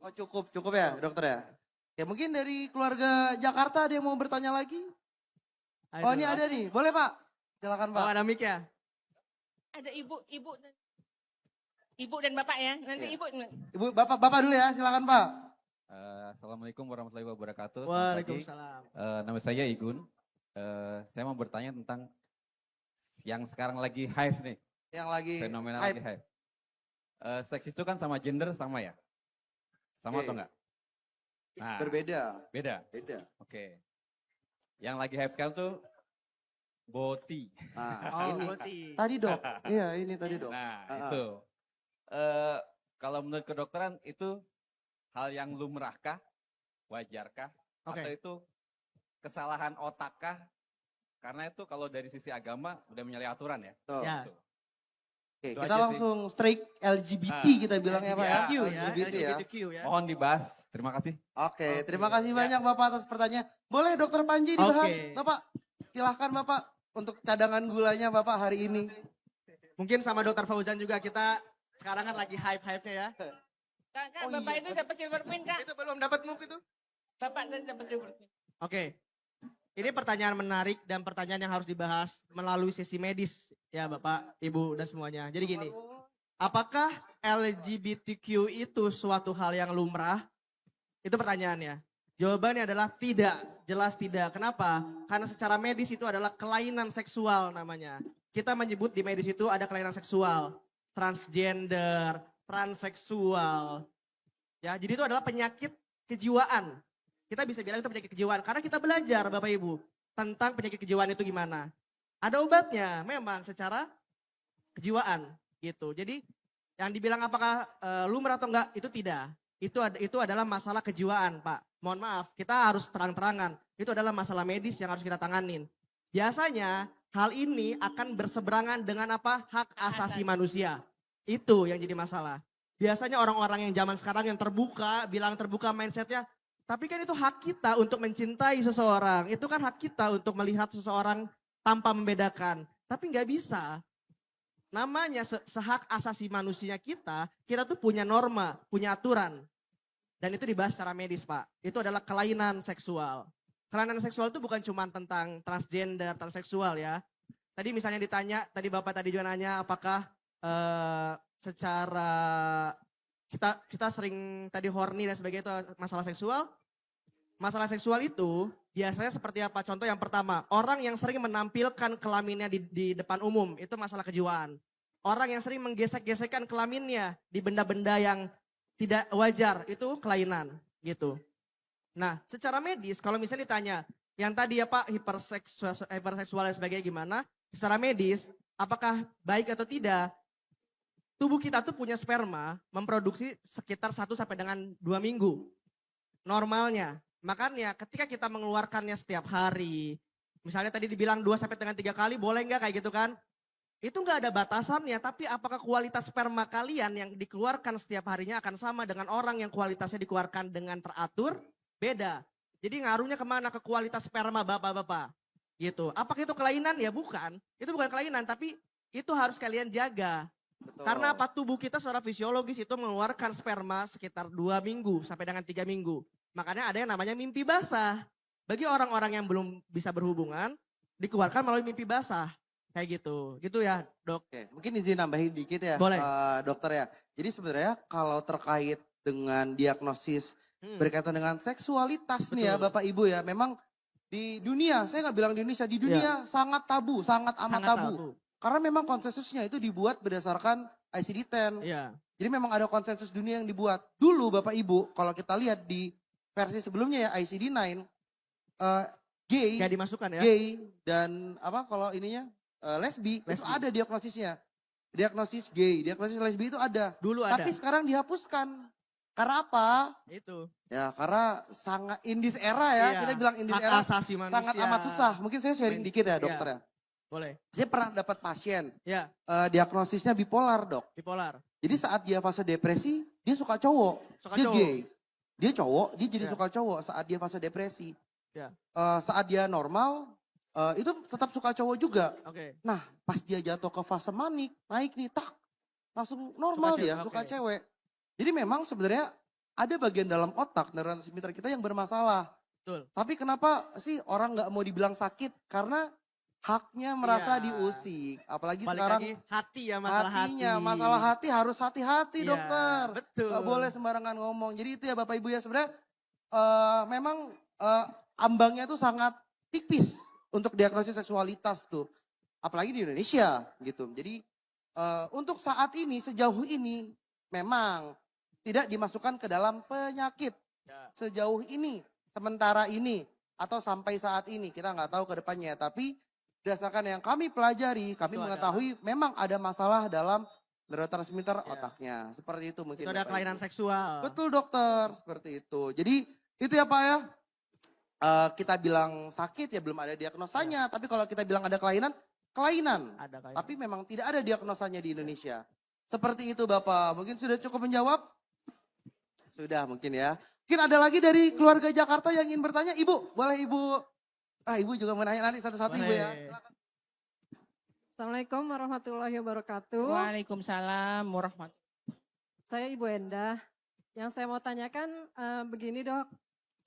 Oh cukup ya dokter ya? Oke mungkin dari keluarga Jakarta ada yang mau bertanya lagi? Oh ini ada nih, boleh Pak? Silakan Pak. Oh ada mic ya? Ada ibu dan bapak ya. Nanti ibu. Ibu, bapak dulu ya, silakan Pak. Assalamualaikum warahmatullahi wabarakatuh. Waalaikumsalam. Nama saya Igun. Saya mau bertanya tentang yang sekarang lagi hype nih. Yang lagi fenomena hype. lagi hype. Seks itu kan sama gender sama ya? Sama atau enggak? Nah, Berbeda. Beda. Oke. Yang lagi hype sekarang tuh boti. Nah, ini tadi dok. Iya ini tadi dok. Nah itu. Kalau menurut kedokteran itu hal yang lumrahkah? Wajarkah? Atau itu kesalahan otakkah? Karena itu kalau dari sisi agama udah menyalahi aturan ya. Ya. Gitu. Oke, Itu kita aja langsung strike LGBT kita bilang ya Pak ya. LGBTQ ya. Mohon dibahas. Terima kasih. Oke, terima kasih banyak Bapak atas pertanyaan. Boleh Dokter Panji dibahas? Bapak, silahkan Bapak untuk cadangan gulanya Bapak hari ini. Mungkin sama Dokter Fauzan juga kita sekarang kan lagi hype-hype-nya ya. Kak, Bapak itu dapat silver queen Kak. Itu belum dapat move itu. Bapak dapat silver queen. Oke. Ini pertanyaan menarik dan pertanyaan yang harus dibahas melalui sesi medis ya Bapak, Ibu dan semuanya. Jadi gini, apakah LGBTQ itu suatu hal yang lumrah? Itu pertanyaannya. Jawabannya adalah tidak, jelas tidak. Kenapa? Karena secara medis itu adalah kelainan seksual namanya. Kita menyebut di medis itu ada kelainan seksual, transgender, transseksual. Ya, jadi itu adalah penyakit kejiwaan. Kita bisa bilang itu penyakit kejiwaan karena kita belajar Bapak Ibu tentang penyakit kejiwaan itu gimana. Ada obatnya memang secara kejiwaan gitu. Jadi yang dibilang apakah lumrah atau enggak itu tidak. Itu adalah masalah kejiwaan Pak. Mohon maaf, kita harus terang-terangan. Itu adalah masalah medis yang harus kita tanganin. Biasanya hal ini akan berseberangan dengan apa? Hak asasi manusia. Itu yang jadi masalah. Biasanya orang-orang yang zaman sekarang yang terbuka, bilang terbuka mindsetnya, tapi kan itu hak kita untuk mencintai seseorang. Itu kan hak kita untuk melihat seseorang tanpa membedakan. Tapi nggak bisa. Namanya sehak asasi manusia kita tuh punya norma, punya aturan. Dan itu dibahas secara medis Pak. Itu adalah kelainan seksual. Kelainan seksual itu bukan cuma tentang transgender, transseksual ya. Tadi misalnya ditanya, tadi Bapak tadi juga nanya apakah secara kita sering tadi horny dan sebagainya itu masalah seksual. Masalah seksual itu biasanya seperti apa? Contoh yang pertama, orang yang sering menampilkan kelaminnya di depan umum, itu masalah kejiwaan. Orang yang sering menggesek-gesekkan kelaminnya di benda-benda yang tidak wajar, itu kelainan gitu. Nah secara medis kalau misalnya ditanya, yang tadi ya Pak hiperseksual dan sebagainya gimana? Secara medis, apakah baik atau tidak? Tubuh kita tuh punya sperma memproduksi sekitar 1 sampai dengan 2 minggu. Normalnya. Makanya ketika kita mengeluarkannya setiap hari, misalnya tadi dibilang 2 sampai dengan 3 kali, boleh nggak kayak gitu kan? Itu nggak ada batasannya, tapi apakah kualitas sperma kalian yang dikeluarkan setiap harinya akan sama dengan orang yang kualitasnya dikeluarkan dengan teratur? Beda. Jadi ngaruhnya kemana? Ke kualitas sperma bapak-bapak. Gitu. Apakah itu kelainan? Ya bukan. Itu bukan kelainan, tapi itu harus kalian jaga. Betul. Karena apa? Tubuh kita secara fisiologis itu mengeluarkan sperma sekitar 2 minggu sampai dengan 3 minggu. Makanya ada yang namanya mimpi basah. Bagi orang-orang yang belum bisa berhubungan, dikeluarkan melalui mimpi basah. Kayak gitu. Gitu ya dok. Oke, mungkin izin nambahin dikit ya Boleh. Dokter ya. Jadi sebenarnya kalau terkait dengan diagnosis berkaitan dengan seksualitas nih ya Bapak Ibu ya. Memang di dunia, saya nggak bilang di Indonesia, di dunia sangat tabu, sangat amat tabu. Karena memang konsensusnya itu dibuat berdasarkan ICD-10. Iya. Jadi memang ada konsensus dunia yang dibuat. Dulu Bapak Ibu, kalau kita lihat di versi sebelumnya ya ICD-9, gay, Kayak dimasukkan ya. gay dan apa kalau ininya lesbi, itu ada diagnosisnya. Diagnosis gay, diagnosis lesbi itu ada. Dulu ada. Tapi sekarang dihapuskan. Karena apa? Itu. Ya karena sangat in this era ya, Iya. kita bilang in this Hak era asasi sangat manusia. amat susah. Mungkin saya sharing dikit ya Iya. dokter ya. Boleh. Saya pernah dapat pasien, Ya, diagnosisnya bipolar dok. bipolar. Jadi saat dia fase depresi, dia suka cowok, Suka dia cowok. gay. Dia cowok, dia jadi Ya. suka cowok saat dia fase depresi. Ya. Saat dia normal, itu tetap suka cowok juga. Oke. Nah pas dia jatuh ke fase manik, naik nih, tak. Langsung normal Suka dia, cewek, suka oke. cewek. Jadi memang sebenarnya ada bagian dalam otak neurotransmitter kita yang bermasalah. Betul. Tapi kenapa sih orang nggak mau dibilang sakit? Karena haknya merasa Iya. diusik. Apalagi Balik sekarang lagi hati ya, masalah hatinya, hati. masalah hati harus hati-hati Iya, dokter. betul. Gak boleh sembarangan ngomong. Jadi itu ya Bapak Ibu ya sebenarnya memang ambangnya tuh sangat tipis untuk diagnosis seksualitas tuh. Apalagi di Indonesia gitu. Jadi untuk saat ini, sejauh ini memang tidak dimasukkan ke dalam penyakit. Ya. Sejauh ini, sementara ini, atau sampai saat ini, kita nggak tahu ke depannya. Tapi berdasarkan yang kami pelajari, kami Itu mengetahui memang ada masalah dalam neurotransmitter Ya. otaknya. Seperti itu mungkin. Itu ada Bapak kelainan Ibu. seksual. Betul dokter, seperti itu. Jadi itu ya Pak ya. Kita bilang sakit ya belum ada diagnosanya. Tapi kalau kita bilang ada kelainan, kelainan. Ada kelainan. Tapi memang tidak ada diagnosanya di Indonesia. Seperti itu Bapak. Mungkin sudah cukup menjawab? Sudah mungkin ya. Mungkin ada lagi dari keluarga Jakarta yang ingin bertanya. Ibu, boleh Ibu? Ibu juga mau nanya nanti satu-satu Ibu ya. Boleh. Assalamualaikum warahmatullahi wabarakatuh. Waalaikumsalam warahmatullahi. Saya Ibu Endah. Yang saya mau tanyakan begini dok.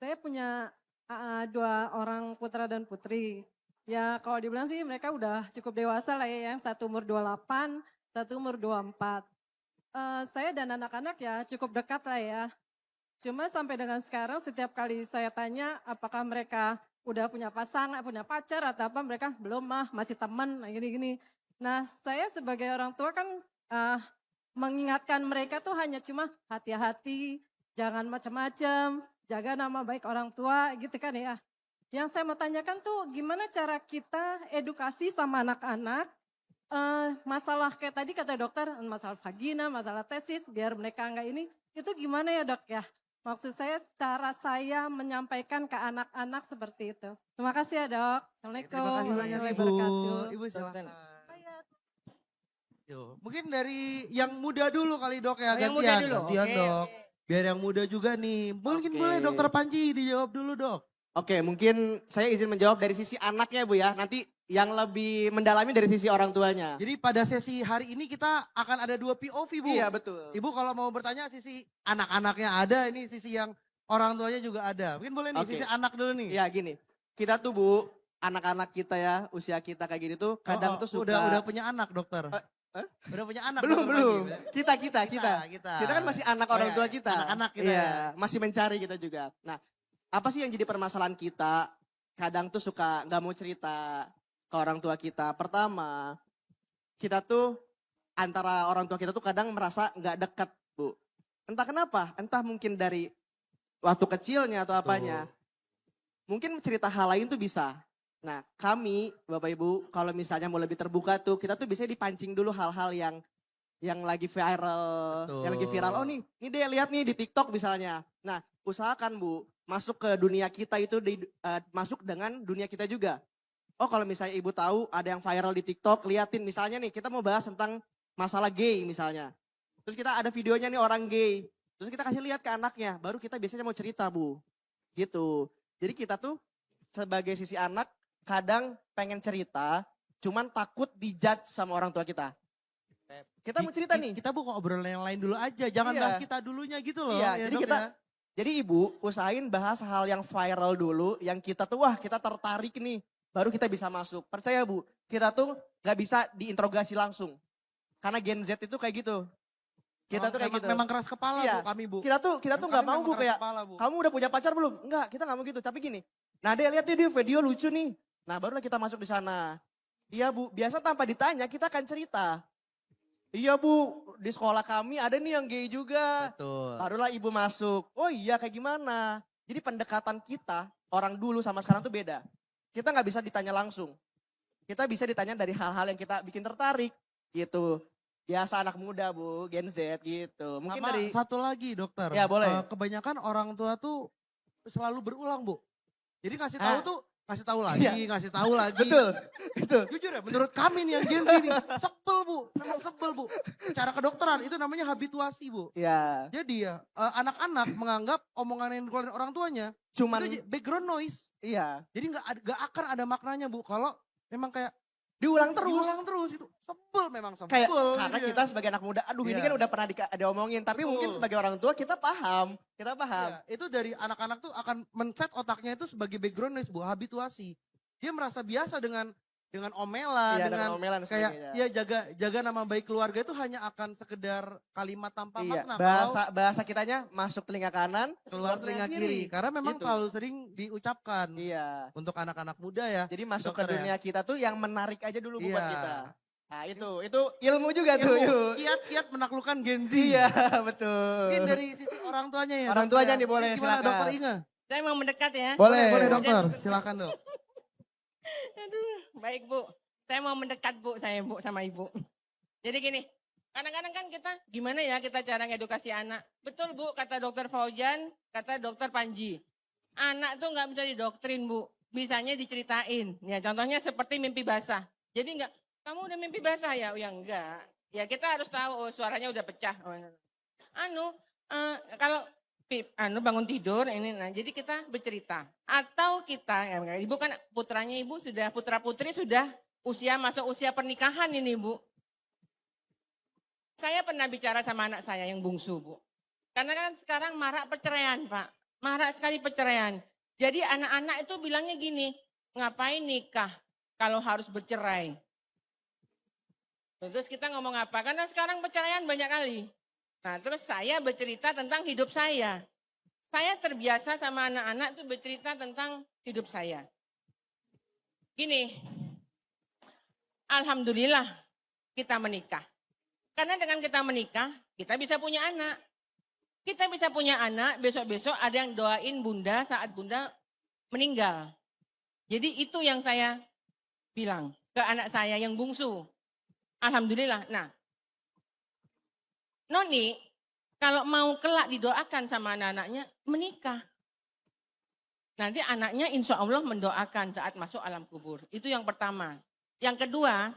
Saya punya 2 orang putra dan putri. Ya kalau dibilang sih mereka udah cukup dewasa lah ya. Yang satu umur 28, satu umur 24. Saya dan anak-anak ya cukup dekat lah ya. Cuma sampai dengan sekarang setiap kali saya tanya apakah mereka udah punya pasangan, punya pacar atau apa, mereka belum masih teman, gini-gini. Nah saya sebagai orang tua kan mengingatkan mereka tuh hanya cuma hati-hati, jangan macam-macam, jaga nama baik orang tua gitu kan ya. Yang saya mau tanyakan tuh gimana cara kita edukasi sama anak-anak, masalah kayak tadi kata dokter, masalah vagina, masalah tesis, biar mereka enggak ini, itu gimana ya dok ya? Maksud saya cara saya menyampaikan ke anak-anak seperti itu. Terima kasih ya dok. Assalamualaikum. Terima kasih banyak warahmatullahi Ibu. wabarakatuh. Ibu silakan. Yo, mungkin dari yang muda dulu kali dok ya, Oh, yang muda gantian, dulu, gantian oke. dok. Biar yang muda juga nih. Mungkin Oke. boleh dokter Panji dijawab dulu dok. Oke, mungkin saya izin menjawab dari sisi anaknya Bu ya. Nanti yang lebih mendalami dari sisi orang tuanya. Jadi pada sesi hari ini kita akan ada 2 POV Bu. Iya betul. Ibu kalau mau bertanya sisi anak-anaknya ada, ini sisi yang orang tuanya juga ada. Mungkin boleh nih Oke. sisi anak dulu nih. Iya gini, kita tuh Bu, anak-anak kita ya, usia kita kayak gini tuh kadang tuh suka. Udah punya anak dokter. Udah punya anak. Belum, dokter belum. Panji. Kita. Kita kan masih anak Oh, orang iya, tua iya. kita. Anak-anak kita Iya, ya. masih mencari kita juga. Nah, apa sih yang jadi permasalahan kita? Kadang tuh suka nggak mau cerita ke orang tua kita. Pertama, kita tuh antara orang tua kita tuh kadang merasa nggak dekat, Bu. Entah kenapa, entah mungkin dari waktu kecilnya atau apanya. Mungkin cerita hal lain tuh bisa. Nah, kami Bapak Ibu kalau misalnya mau lebih terbuka tuh, kita tuh bisa dipancing dulu hal-hal yang lagi viral, Betul. yang lagi viral. Oh nih deh lihat nih di TikTok misalnya. Nah, usahakan Bu, masuk ke dunia kita itu masuk dengan dunia kita juga. Oh kalau misalnya Ibu tahu ada yang viral di TikTok, liatin misalnya nih kita mau bahas tentang masalah gay misalnya. Terus kita ada videonya nih orang gay. Terus kita kasih lihat ke anaknya, baru kita biasanya mau cerita Bu. Gitu. Jadi kita tuh sebagai sisi anak kadang pengen cerita, cuman takut dijudge sama orang tua kita. Kita mau cerita nih. Kita Bu obrolan yang lain dulu aja, jangan Iya. bahas kita dulunya gitu loh. Iya, ya, jadi Dok, kita, ya. jadi Ibu usahain bahas hal yang viral dulu, yang kita tuh wah kita tertarik nih, baru kita bisa masuk. Percaya Bu, kita tuh nggak bisa diinterogasi langsung, karena Gen Z itu kayak gitu. Kita tuh kayak memang, gitu. memang keras kepala Iya. Bu kami Bu. Kita tuh nggak Kami mau memang Bu keras kayak kepala, Bu. kamu udah punya pacar belum? Enggak, kita nggak mau gitu. Tapi gini, nah dia lihat nih dia video lucu nih. Nah barulah kita masuk di sana. Iya Bu, biasa tanpa ditanya kita akan cerita. Iya Bu, di sekolah kami ada nih yang gay juga. Betul. Barulah Ibu masuk. Oh iya kayak gimana? Jadi pendekatan kita orang dulu sama sekarang tuh beda. Kita nggak bisa ditanya langsung. Kita bisa ditanya dari hal-hal yang kita bikin tertarik gitu. biasa anak muda Bu, Gen Z gitu. Mungkin Sama dari satu lagi dokter. Ya, boleh. Kebanyakan orang tua tuh selalu berulang Bu. Jadi ngasih tahu tuh ngasih tahu lagi, Iya. ngasih tahu lagi. Betul, betul. Jujur ya, menurut kami nih yang Gen Z nih, sebel Bu, memang sebel Bu. Cara kedokteran itu namanya habituasi Bu. Iya. Jadi ya, anak-anak menganggap omongan yang dikeluarin orang tuanya, Cuman itu background noise. iya. Jadi nggak akan ada maknanya Bu, kalau memang kayak Diulang terus. diulang terus itu sebel memang sebel. Kayak karena gitu ya. kita sebagai anak muda, aduh ini Iya. kan udah pernah diomongin, tapi mungkin Betul. sebagai orang tua kita paham. Kita paham. Iya, itu dari anak-anak tuh akan men-set otaknya itu sebagai background noise, Bu, habituasi. Dia merasa biasa dengan omelan, Iya, dengan dengan omelan kayak sebagainya. ya jaga nama baik keluarga itu hanya akan sekedar kalimat tanpa Iya, makna. bahasa kitanya masuk telinga kanan, Keluar telinga kiri. Karena memang Gitu. terlalu sering diucapkan. Iya. Untuk anak-anak muda ya. Jadi masuk ke dokter ya. dunia kita tuh yang menarik aja dulu Bu, buat Iya. kita. Nah itu ilmu juga tuh. Ilmu. Kiat-kiat menaklukkan Gen Z. Iya betul. Mungkin dari sisi orang tuanya ya. Orang dokter tuanya ya. nih boleh, Gimana silakan. dokter Inga? Saya mau mendekat ya. Boleh dokter, silakan dok. Aduh, baik Bu. Saya mau mendekat Bu, saya Bu sama Ibu. Jadi gini, kadang-kadang kan kita gimana ya kita cara ngedukasi anak. Betul Bu, kata dokter Faujan, kata dokter Panji. Anak tuh nggak bisa didoktrin Bu, bisanya diceritain. Ya contohnya seperti mimpi basah. Jadi enggak, kamu udah mimpi basah ya? Oh ya enggak. Ya kita harus tahu, oh suaranya udah pecah. Oh, kalau bangun tidur ini, nah jadi kita bercerita. Atau kita, ya, Ibu kan putranya Ibu sudah, putra putri sudah masuk usia pernikahan ini Bu. Saya pernah bicara sama anak saya yang bungsu Bu. Karena kan sekarang marak perceraian Pak. Marak sekali perceraian. Jadi anak-anak itu bilangnya gini, ngapain nikah kalau harus bercerai? Terus kita ngomong apa? Karena sekarang perceraian banyak kali. Nah terus saya bercerita tentang hidup saya. Saya terbiasa sama anak-anak tuh bercerita tentang hidup saya. Gini, alhamdulillah kita menikah. Karena dengan kita menikah, kita bisa punya anak. Kita bisa punya anak, besok-besok ada yang doain bunda saat bunda meninggal. Jadi itu yang saya bilang ke anak saya yang bungsu. Alhamdulillah. Nah, Noni kalau mau kelak didoakan sama anak-anaknya, menikah. Nanti anaknya insya Allah mendoakan saat masuk alam kubur. Itu yang pertama. Yang kedua,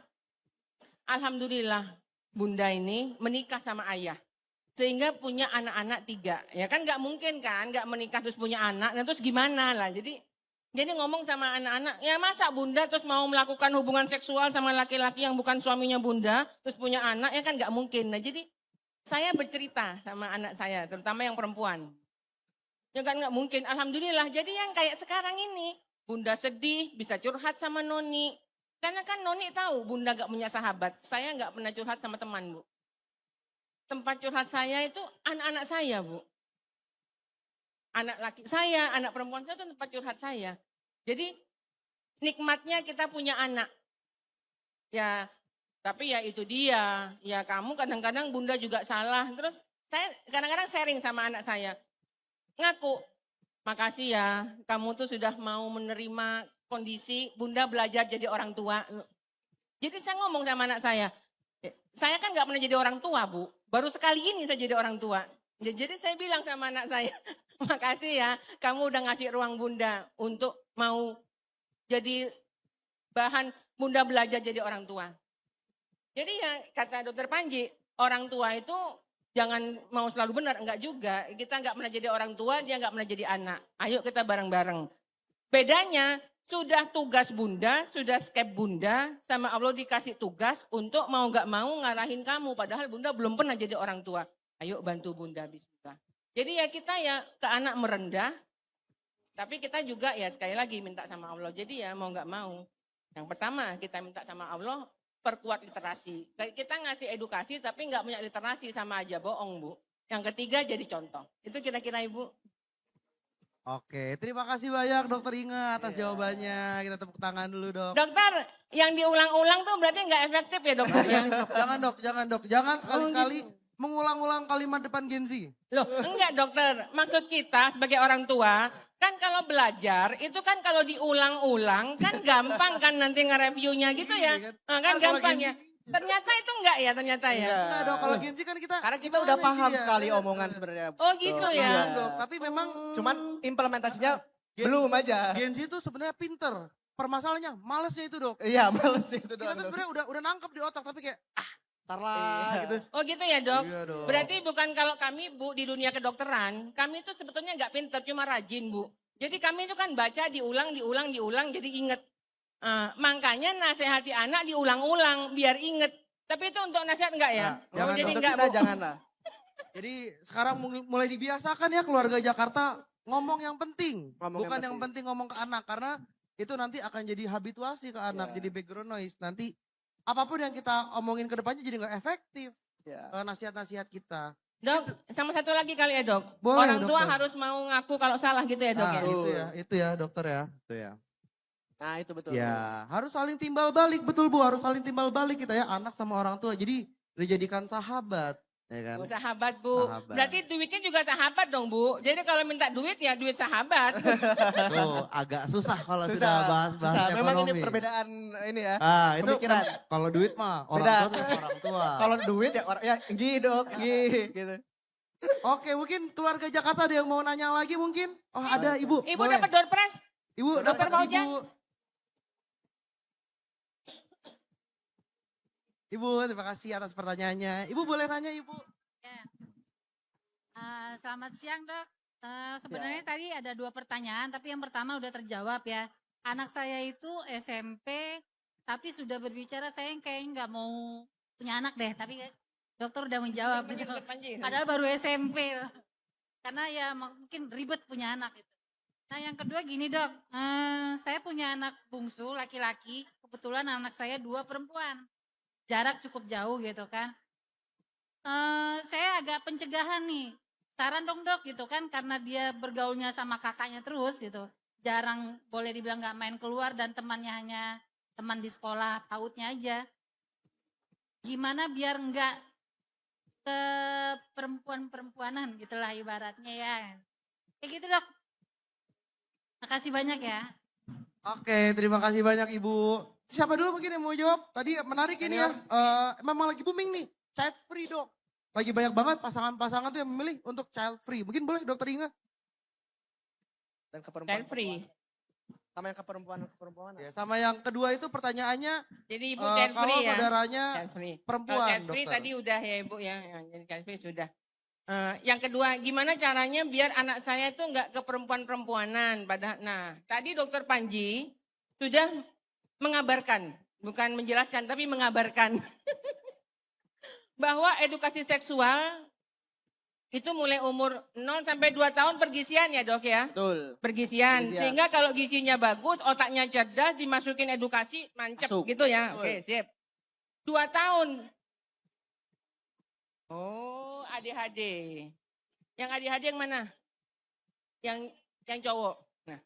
alhamdulillah bunda ini menikah sama ayah. Sehingga punya anak-anak 3. Ya kan gak mungkin kan, gak menikah terus punya anak. Nah terus gimana lah. Jadi ngomong sama anak-anak, ya masa bunda terus mau melakukan hubungan seksual sama laki-laki yang bukan suaminya bunda, terus punya anak, ya kan gak mungkin. Nah jadi saya bercerita sama anak saya, terutama yang perempuan. Ya kan gak mungkin, alhamdulillah. Jadi yang kayak sekarang ini, bunda sedih, bisa curhat sama Noni. Karena kan Noni tahu bunda gak punya sahabat. Saya gak pernah curhat sama teman Bu. Tempat curhat saya itu anak-anak saya Bu. Anak laki saya, anak perempuan saya itu tempat curhat saya. Jadi nikmatnya kita punya anak. Ya, tapi ya itu dia. Ya kamu kadang-kadang bunda juga salah. Terus saya kadang-kadang sharing sama anak saya. Ngaku, makasih ya kamu tuh sudah mau menerima kondisi bunda belajar jadi orang tua. Jadi saya ngomong sama anak saya kan gak pernah jadi orang tua Bu. Baru sekali ini saya jadi orang tua. Jadi saya bilang sama anak saya, makasih ya kamu udah ngasih ruang bunda untuk mau jadi bahan bunda belajar jadi orang tua. Jadi ya kata dokter Panji, orang tua itu jangan mau selalu benar, enggak juga. Kita enggak pernah jadi orang tua, dia enggak pernah jadi anak. Ayo kita bareng-bareng. Bedanya sudah tugas bunda, sudah skep bunda, sama Allah dikasih tugas untuk mau enggak mau ngarahin kamu. Padahal bunda belum pernah jadi orang tua. Ayo bantu bunda, bismillah. Jadi ya kita ya ke anak merendah, tapi kita juga ya sekali lagi minta sama Allah. Jadi ya mau enggak mau. Yang pertama kita minta sama Allah, perkuat literasi. Kita ngasih edukasi tapi enggak punya literasi sama aja bohong Bu. Yang ketiga jadi contoh. Itu kira-kira Ibu. Oke, terima kasih banyak dokter Inga atas jawabannya. Kita tepuk tangan dulu dok. Dokter, yang diulang-ulang tuh berarti nggak efektif ya dokter ya? Jangan sekali-sekali mengulang-ulang kalimat depan Gen Z. Loh, enggak dokter. Maksud kita sebagai orang tua, kan kalau belajar itu kan kalau diulang-ulang kan gampang kan nanti nge-reviewnya gitu ya. Kan gampang ya. Ternyata itu enggak ya, ternyata ya. Enggak dong, kalau Gen Z kan kita Karena kita udah gimana paham sih ya? sekali omongan sebenarnya. Oh gitu Tuh, ya. iya. Dok, tapi memang Cuman implementasinya Gen- belum aja. Gen Z itu sebenarnya pinter. Permasalahannya malesnya itu, Dok. Iya, males itu Kita doang. tuh Dok. sebenarnya udah nangkep di otak tapi kayak ntar lah Iya. gitu. Oh gitu ya dok. Iya, Dok. Berarti bukan kalau kami bu di dunia kedokteran, kami itu sebetulnya nggak pinter, cuma rajin bu. Jadi kami itu kan baca diulang jadi inget. Makanya nasihati anak diulang-ulang biar inget. Tapi itu untuk nasihat enggak ya? Nah, jangan jadi dong. enggak Kita bu. jangan lah. Jadi sekarang mulai dibiasakan ya keluarga Jakarta ngomong yang penting. Ngomong Bukan yang yang penting ngomong ke anak. Karena itu nanti akan jadi habituasi ke anak. Jadi background noise. Nanti apapun yang kita omongin ke depannya jadi nggak efektif. Nasihat-nasihat kita. Dok, sama satu lagi kali ya dok. Boleh, Orang tua dokter. harus mau ngaku kalau salah gitu ya dok Nah, ya. itu ya dokter ya. Itu ya. Nah itu betul. Ya, harus saling timbal balik, betul Bu, harus saling timbal balik kita ya, anak sama orang tua. Jadi dijadikan sahabat, ya kan? Oh, sahabat bu. Sahabat. Berarti duitnya juga sahabat dong bu. Jadi kalau minta duit ya duit sahabat. Tuh, agak susah kalau Susah, sudah bahas susah. ekonomi. Memang ini perbedaan ini ya. Itu pemikiran. kalau duit mah orang Beda. tua tuh orang tua. Kalau duit ya orang ya dok, gitu. Oke, mungkin keluarga Jakarta ada yang mau nanya lagi mungkin? Oh, ada Ibu. Ibu boleh. dapat door prize. Ibu Dokter dapat Fauzan. Ibu, terima kasih atas pertanyaannya. Ibu boleh nanya, Ibu? Selamat siang dok. Sebenarnya tadi ada 2 pertanyaan, tapi yang pertama udah terjawab ya. Anak saya itu SMP, tapi sudah berbicara saya kayaknya nggak mau punya anak deh. Tapi dokter udah menjawab gitu. Padahal baru SMP loh. Karena ya mungkin ribet punya anak gitu. Nah yang kedua gini dok, saya punya anak bungsu laki-laki. Kebetulan anak saya 2 perempuan. Jarak cukup jauh gitu kan. Saya agak pencegahan nih. Saran dong dok gitu kan karena dia bergaulnya sama kakaknya terus gitu. Jarang boleh dibilang gak main keluar dan temannya hanya teman di sekolah PAUD-nya aja. Gimana biar enggak ke perempuan-perempuanan gitulah ibaratnya ya. Kayak gitu dok. Makasih banyak ya. Oke, terima kasih banyak Ibu. Siapa dulu mungkin yang mau jawab? Tadi menarik ini ya. Memang lagi booming nih, child free dok. Lagi banyak banget pasangan-pasangan tuh yang memilih untuk child free. Mungkin boleh dokter Inga? Dan ke perempuan. Child free. Sama yang ke perempuan. Ya, sama yang kedua itu pertanyaannya. Jadi ibu child free kalau ya. saudaranya Child free. perempuan, Kalau child free dokter. tadi udah ya ibu ya. Jadi child free sudah. Yang kedua, gimana caranya biar anak saya itu nggak ke perempuan-perempuanan. Nah, tadi dokter Panji sudah mengabarkan, bukan menjelaskan, tapi mengabarkan bahwa edukasi seksual itu mulai umur 0 sampai 2 tahun pergisian ya dok ya? Betul. Pergisian. Sehingga kalau gizinya bagus, otaknya cerdas, dimasukin edukasi, mancep gitu ya. Betul. Oke, sip. 2 tahun. Oh, ADHD. Yang ADHD yang mana? Yang cowok. Nah,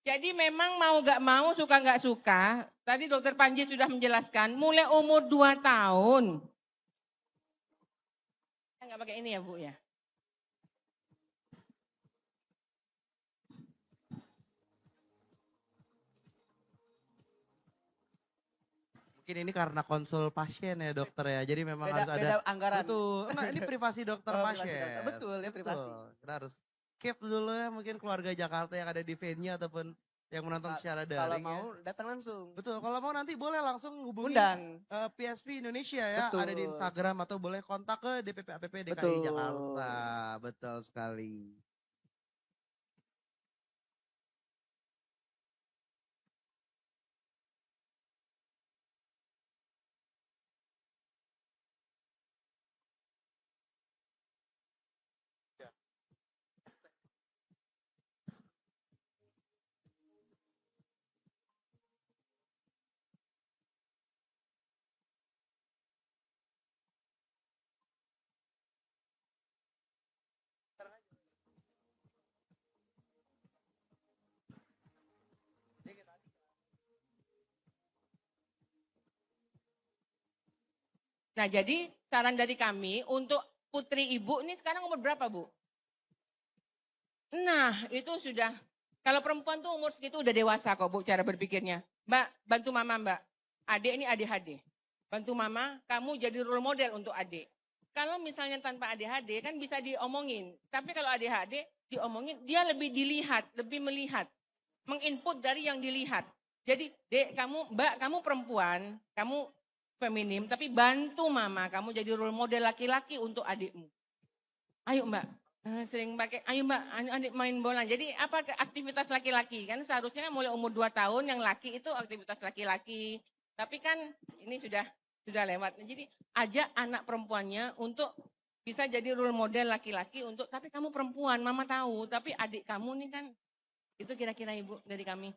jadi memang mau gak mau, suka gak suka, tadi dokter Panji sudah menjelaskan, mulai umur 2 tahun. Nggak pakai ini ya Bu ya? Mungkin ini karena konsul pasien ya dokter ya. Jadi memang Beda- harus ada. beda anggaran. Betul. Enggak, ini privasi dokter Oh, privasi pasien. dokter. Betul, ya privasi. Kita harus keep dulu ya mungkin keluarga Jakarta yang ada di venue ataupun yang menonton secara daring. Kalau mau datang langsung. Betul, kalau mau nanti boleh langsung hubungi Undang. PSV Indonesia ya, Betul. ada di Instagram atau boleh kontak ke DPP APP DKI Betul. Jakarta. Betul sekali. Nah jadi saran dari kami untuk putri ibu ini sekarang umur berapa Bu? Nah itu sudah, kalau perempuan tuh umur segitu udah dewasa kok Bu cara berpikirnya. Mbak bantu mama Mbak, adik ini ADHD. Bantu mama, kamu jadi role model untuk adik. Kalau misalnya tanpa ADHD kan bisa diomongin. Tapi kalau ADHD diomongin, dia lebih dilihat, lebih melihat. Menginput dari yang dilihat. Jadi, Dek, Mbak, kamu perempuan, kamu feminim, tapi bantu mama, kamu jadi role model laki-laki untuk adikmu. Ayo Mbak, sering pakai, ayo Mbak, adik main bola. Jadi apa aktivitas laki-laki? Kan seharusnya mulai umur 2 tahun yang laki itu aktivitas laki-laki. Tapi kan ini sudah lewat. Jadi ajak anak perempuannya untuk bisa jadi role model laki-laki untuk, tapi kamu perempuan, mama tahu, tapi adik kamu nih kan, itu kira-kira Ibu dari kami.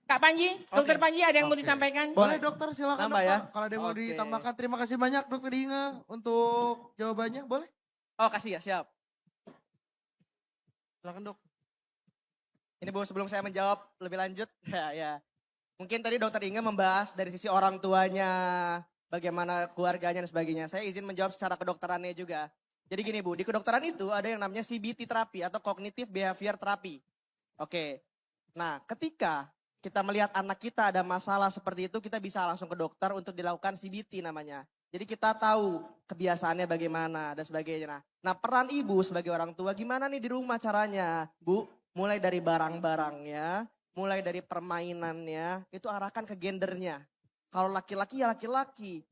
Kak Panji, Dokter Panji ada yang mau disampaikan? Boleh dokter, silakan Nambah dokter. ya? Kalau ada yang mau Oke. ditambahkan, terima kasih banyak dokter Inge untuk jawabannya, boleh? Oh kasih ya, siap. Silakan dok. Ini Bu, sebelum saya menjawab lebih lanjut, ya. Mungkin tadi Dokter Inge membahas dari sisi orang tuanya, bagaimana keluarganya dan sebagainya. Saya izin menjawab secara kedokterannya juga. Jadi gini Bu, di kedokteran itu ada yang namanya CBT terapi atau Cognitive Behavior Therapy. Oke, nah ketika kita melihat anak kita ada masalah seperti itu, kita bisa langsung ke dokter untuk dilakukan CBT namanya. Jadi kita tahu kebiasaannya bagaimana dan sebagainya. Nah peran ibu sebagai orang tua gimana nih di rumah caranya Bu? Mulai dari barang-barangnya, mulai dari permainannya, itu arahkan ke gendernya. Kalau laki-laki ya laki-laki.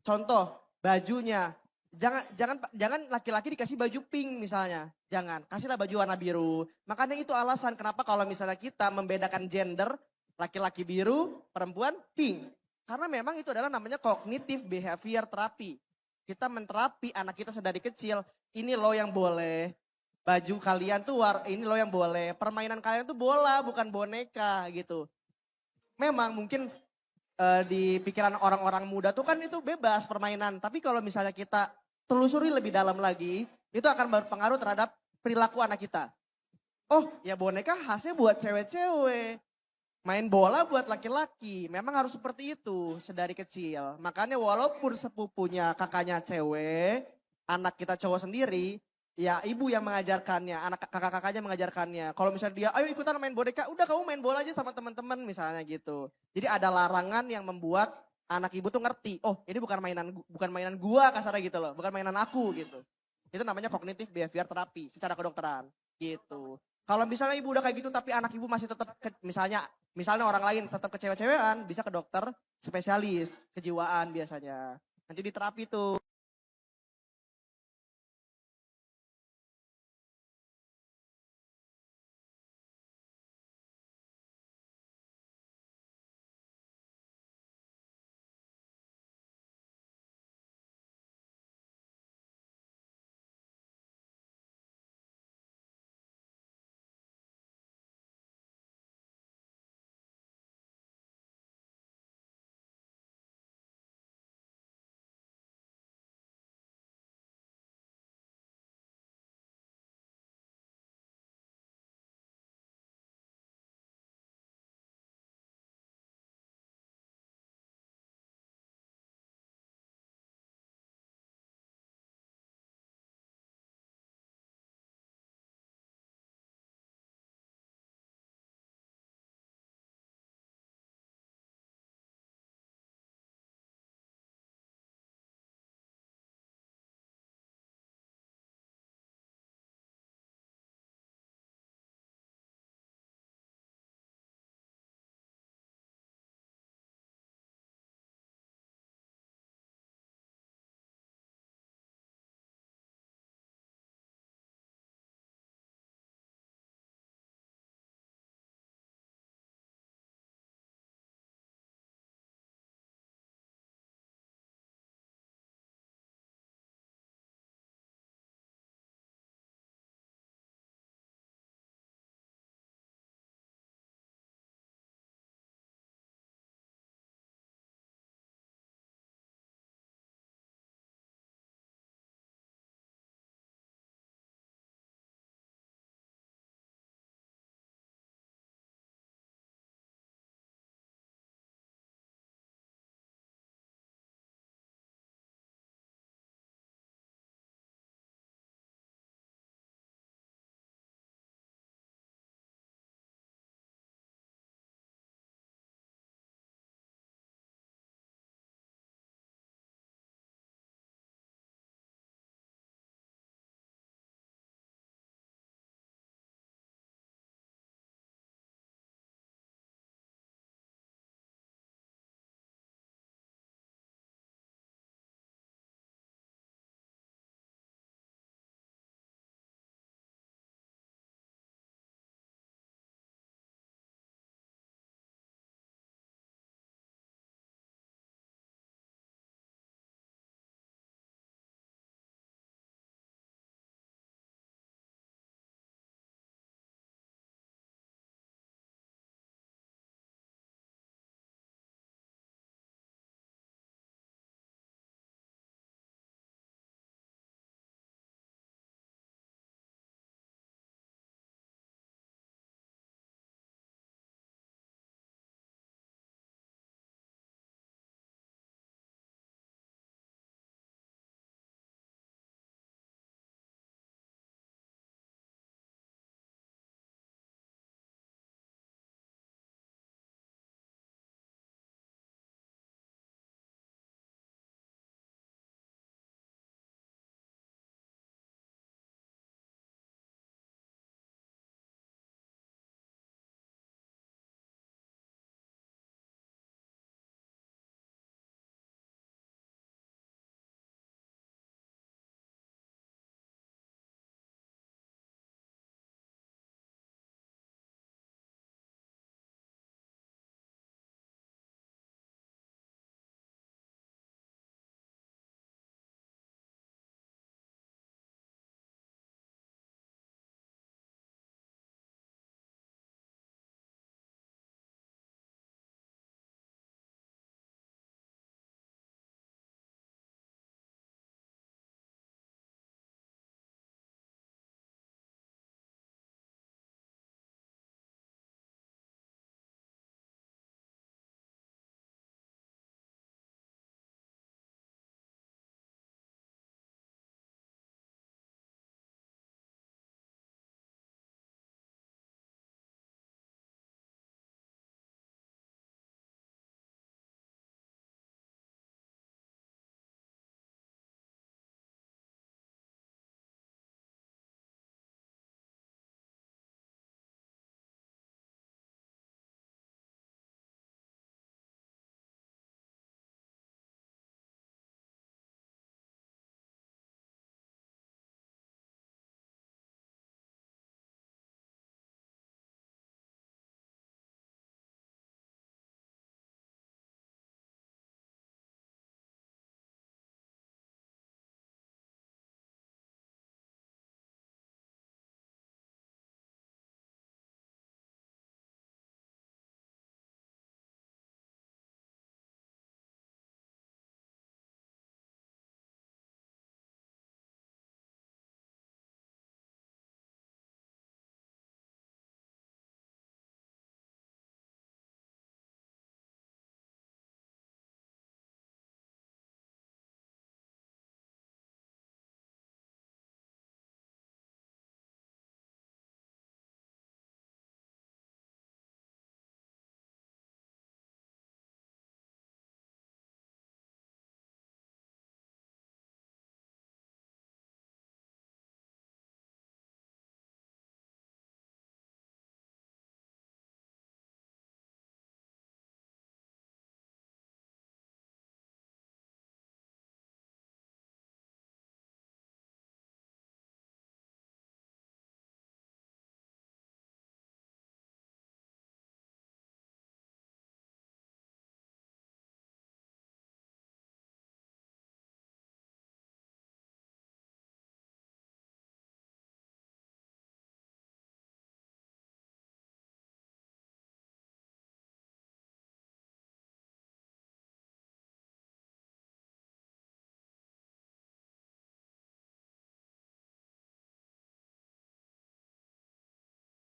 Contoh, bajunya. Jangan laki-laki dikasih baju pink misalnya. Jangan, kasihlah baju warna biru. Makanya itu alasan kenapa kalau misalnya kita membedakan gender, laki-laki biru, perempuan pink. Karena memang itu adalah namanya cognitive behavior therapy. Kita menterapi anak kita sedari kecil, ini loh yang boleh. Baju kalian tuh ini loh yang boleh. Permainan kalian tuh bola bukan boneka gitu. Memang mungkin di pikiran orang-orang muda tuh kan itu bebas permainan. Tapi kalau misalnya kita telusuri lebih dalam lagi, itu akan berpengaruh terhadap perilaku anak kita. Oh ya boneka khasnya buat cewek-cewek. Main bola buat laki-laki. Memang harus seperti itu sedari kecil. Makanya walaupun sepupunya kakaknya cewek, anak kita cowok sendiri, ya ibu yang mengajarkannya, anak kakak-kakaknya mengajarkannya. Kalau misalnya dia, ayo ikutan main boneka, udah kamu main bola aja sama teman-teman misalnya gitu. Jadi ada larangan yang membuat anak ibu tuh ngerti, oh ini bukan mainan gua kasarnya gitu loh, bukan mainan aku gitu. Itu namanya cognitive behavior therapy secara kedokteran gitu. Kalau misalnya ibu udah kayak gitu tapi anak ibu masih tetap misalnya orang lain tetap kecewa-cewean, bisa ke dokter spesialis kejiwaan biasanya. Nanti diterapi tuh.